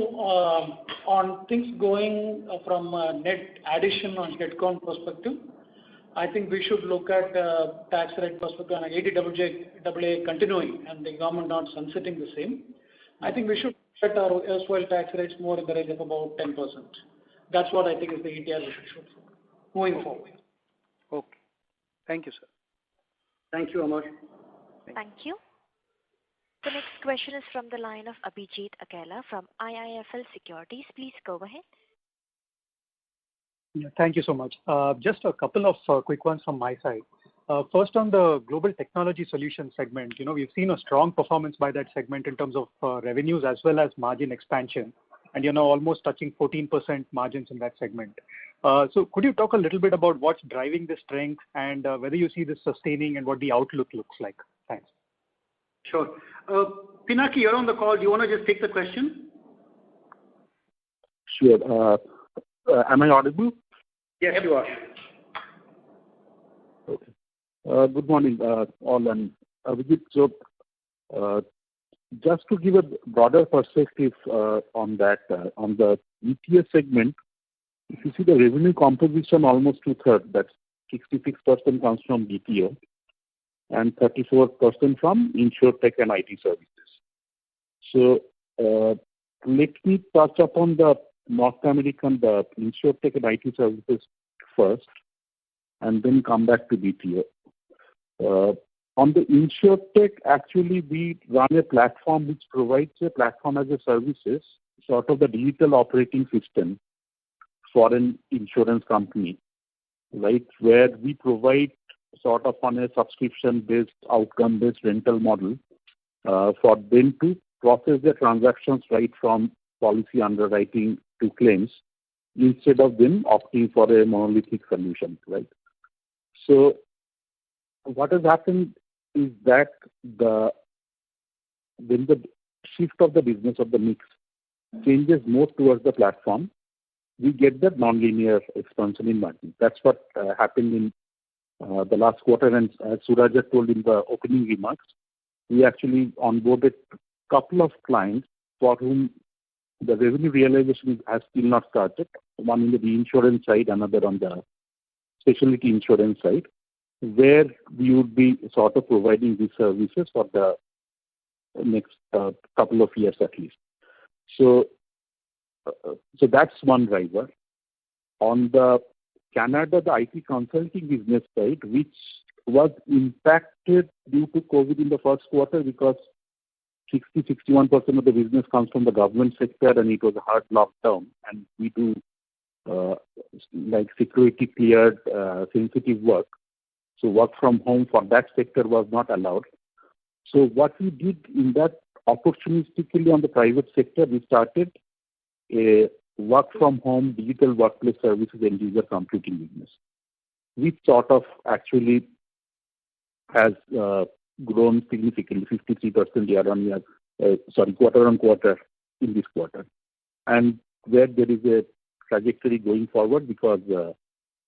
on things going from a net addition on headcount perspective, I think we should look at tax rate perspective on 80JJAA continuing and the government not sunsetting the same. I think we should set our erstwhile tax rates more in the range of about 10%. That's what I think is the ETR we should shoot for moving forward. Okay. Thank you, sir. Thank you, Amar. Thank you. The next question is from the line of Abhijit Akella from IIFL Securities. Please go ahead. Yeah, thank you so much. Just a couple of quick ones from my side. First, on the Global Technology Solutions segment, we've seen a strong performance by that segment in terms of revenues as well as margin expansion, and almost touching 14% margins in that segment. So could you talk a little bit about what's driving the strength and whether you see this sustaining and what the outlook looks like? Thanks. Sure. Pinaki, you're on the call. Do you want to just take the question? Sure. Am I audible? Yes, you are. Okay. Good morning, all. And Abhijit, so just to give a broader perspective on that, on the ETS segment, if you see the revenue composition, almost two-thirds, that's 66% comes from BPO and 34% from InsurTech and IT services. So let me touch upon the North American, the InsurTech and IT services first, and then come back to BPO. On the InsurTech, actually, we run a platform which provides a platform as a services, sort of the digital operating system for an insurance company, right, where we provide sort of on a subscription-based, outcome-based rental model for them to process their transactions right from policy underwriting to claims instead of them opting for a monolithic solution, right? So what has happened is that when the shift of the business of the mix changes more towards the platform, we get that nonlinear expansion in margin. That's what happened in the last quarter, and as Suraj had told in the opening remarks, we actually onboarded a couple of clients for whom the revenue realization has still not started, one in the reinsurance side, another on the specialty insurance side, where we would be sort of providing these services for the next couple of years at least. So that's one driver. On the Canada, the IT consulting business side, which was impacted due to COVID in the first quarter because 60-61% of the business comes from the government sector and it was a hard lockdown, and we do like security cleared sensitive work. So work from home for that sector was not allowed. So what we did in that opportunistically on the private sector, we started a work from home digital workplace services and user computing business, which sort of actually has grown significantly, 53% year-on-year, quarter-on-quarter in this quarter. And where there is a trajectory going forward because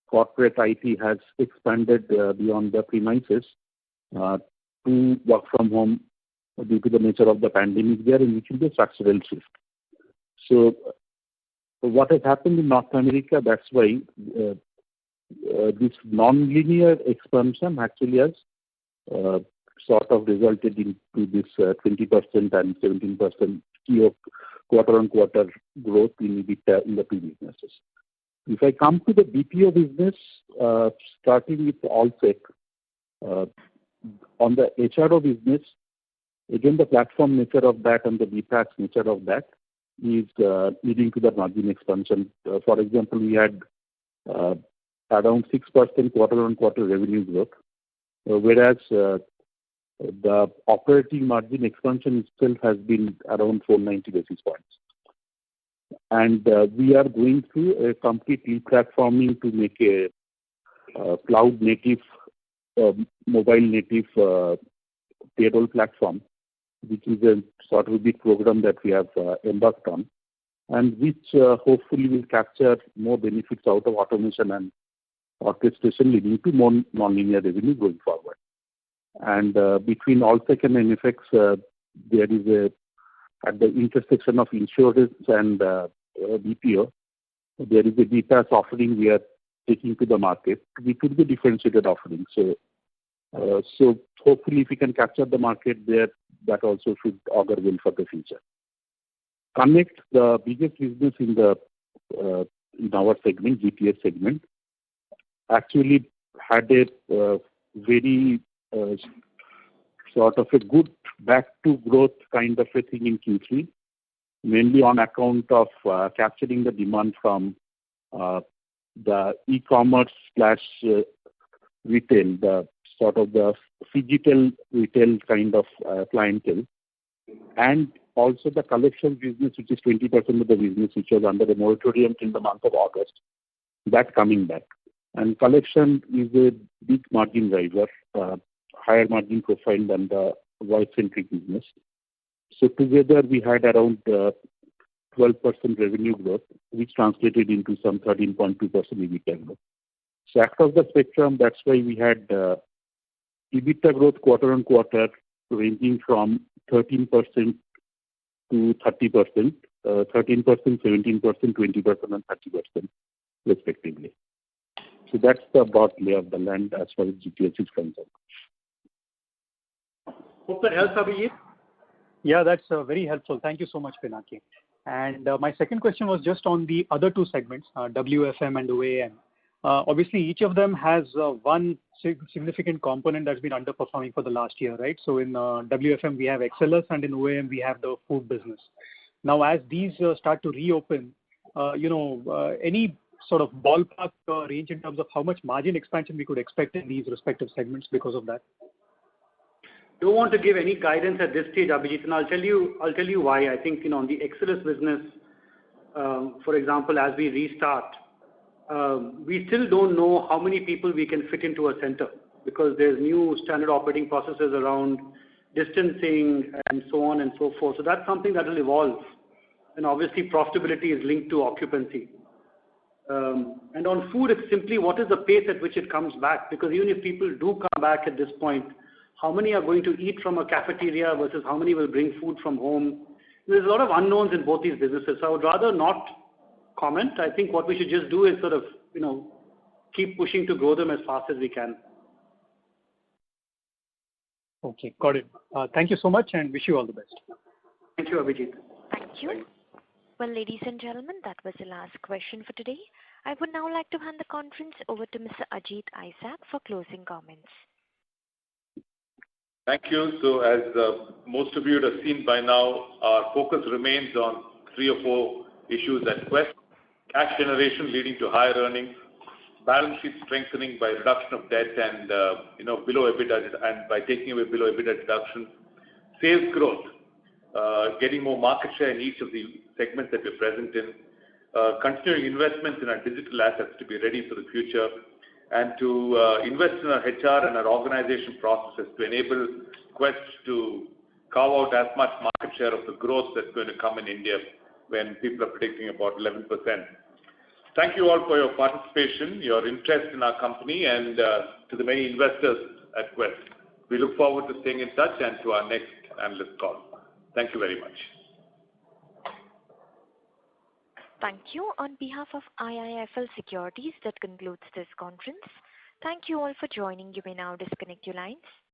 corporate IT has expanded beyond the premises to work from home due to the nature of the pandemic there, and which will be a structural shift. So what has happened in North America, that's why this non-linear expansion actually has sort of resulted into this 20% and 17% quarter-on-quarter growth in EBITDA in the two businesses. If I come to the BPO business, starting with Allsec, on the HRO business, again, the platform nature of that and the BPaaS nature of that is leading to the margin expansion. For example, we had around 6% quarter-on-quarter revenue growth, whereas the operating margin expansion itself has been around 490 basis points. And we are going through a complete replatforming to make a cloud native, mobile native payroll platform, which is a sort of a big program that we have embarked on, and which hopefully will capture more benefits out of automation and orchestration, leading to more nonlinear revenue going forward. And between Allsec and NFX, there is at the intersection of insurance and BPO, there is a BPaaS offering we are taking to the market, we could be differentiated offering. So hopefully if we can capture the market there, that also should augur well for the future. Connect, the biggest business in our segment, GPS segment, actually had a very sort of a good back to growth kind of a thing in Q3, mainly on account of capturing the demand from the e-commerce slash retail, the sort of the phygital retail kind of clientele, and also the collection business, which is 20% of the business, which was under the moratorium till the month of August, that coming back. And collection is a big margin driver, higher margin profile than the voice-centric business. So together we had around 12% revenue growth, which translated into some 13.2% EBITDA growth. So across the spectrum, that's why we had EBITDA growth quarter on quarter ranging from 13% to 30%, 13%, 17%, 20%, and 30% respectively. So that's the broad lay of the land as far as GPS is concerned. Hope that helps, Abhijit. Yeah, that's very helpful. Thank you so much, Pinaki. And my second question was just on the other two segments, WFM and OAM. Obviously, each of them has one significant component that's been underperforming for the last year, right? So in WFM, we have XLS, and in OAM, we have the food business. Now, as these start to reopen, any sort of ballpark range in terms of how much margin expansion we could expect in these respective segments because of that? Don't want to give any guidance at this stage, Abhijit, and I'll tell you why. I think on the XLS business, for example, as we restart, we still don't know how many people we can fit into a center because there's new standard operating processes around distancing and so on and so forth. So that's something that will evolve, and obviously profitability is linked to occupancy. And on food, it's simply what is the pace at which it comes back, because even if people do come back at this point, how many are going to eat from a cafeteria versus how many will bring food from home? There's a lot of unknowns in both these businesses. So I would rather not comment. I think what we should just do is sort of, keep pushing to grow them as fast as we can. Okay, got it. Thank you so much and wish you all the best. Thank you, Abhijit. Thank you. Well, ladies and gentlemen, that was the last question for today. I would now like to hand the conference over to Mr. Ajit Isaac for closing comments. Thank you. So as most of you would have seen by now, our focus remains on 3 or 4 issues at Quess. Cash generation leading to higher earnings, balance sheet strengthening by reduction of debt and below EBITDA, and by taking away below EBITDA deduction, sales growth, getting more market share in each of the segments that we're present in, continuing investments in our digital assets to be ready for the future, and to invest in our HR and our organization processes to enable Quess to carve out as much market share of the growth that's going to come in India when people are predicting about 11%. Thank you all for your participation, your interest in our company, and to the many investors at Quess. We look forward to staying in touch and to our next analyst call. Thank you very much. Thank you. On behalf of IIFL Securities, that concludes this conference. Thank you all for joining. You may now disconnect your lines.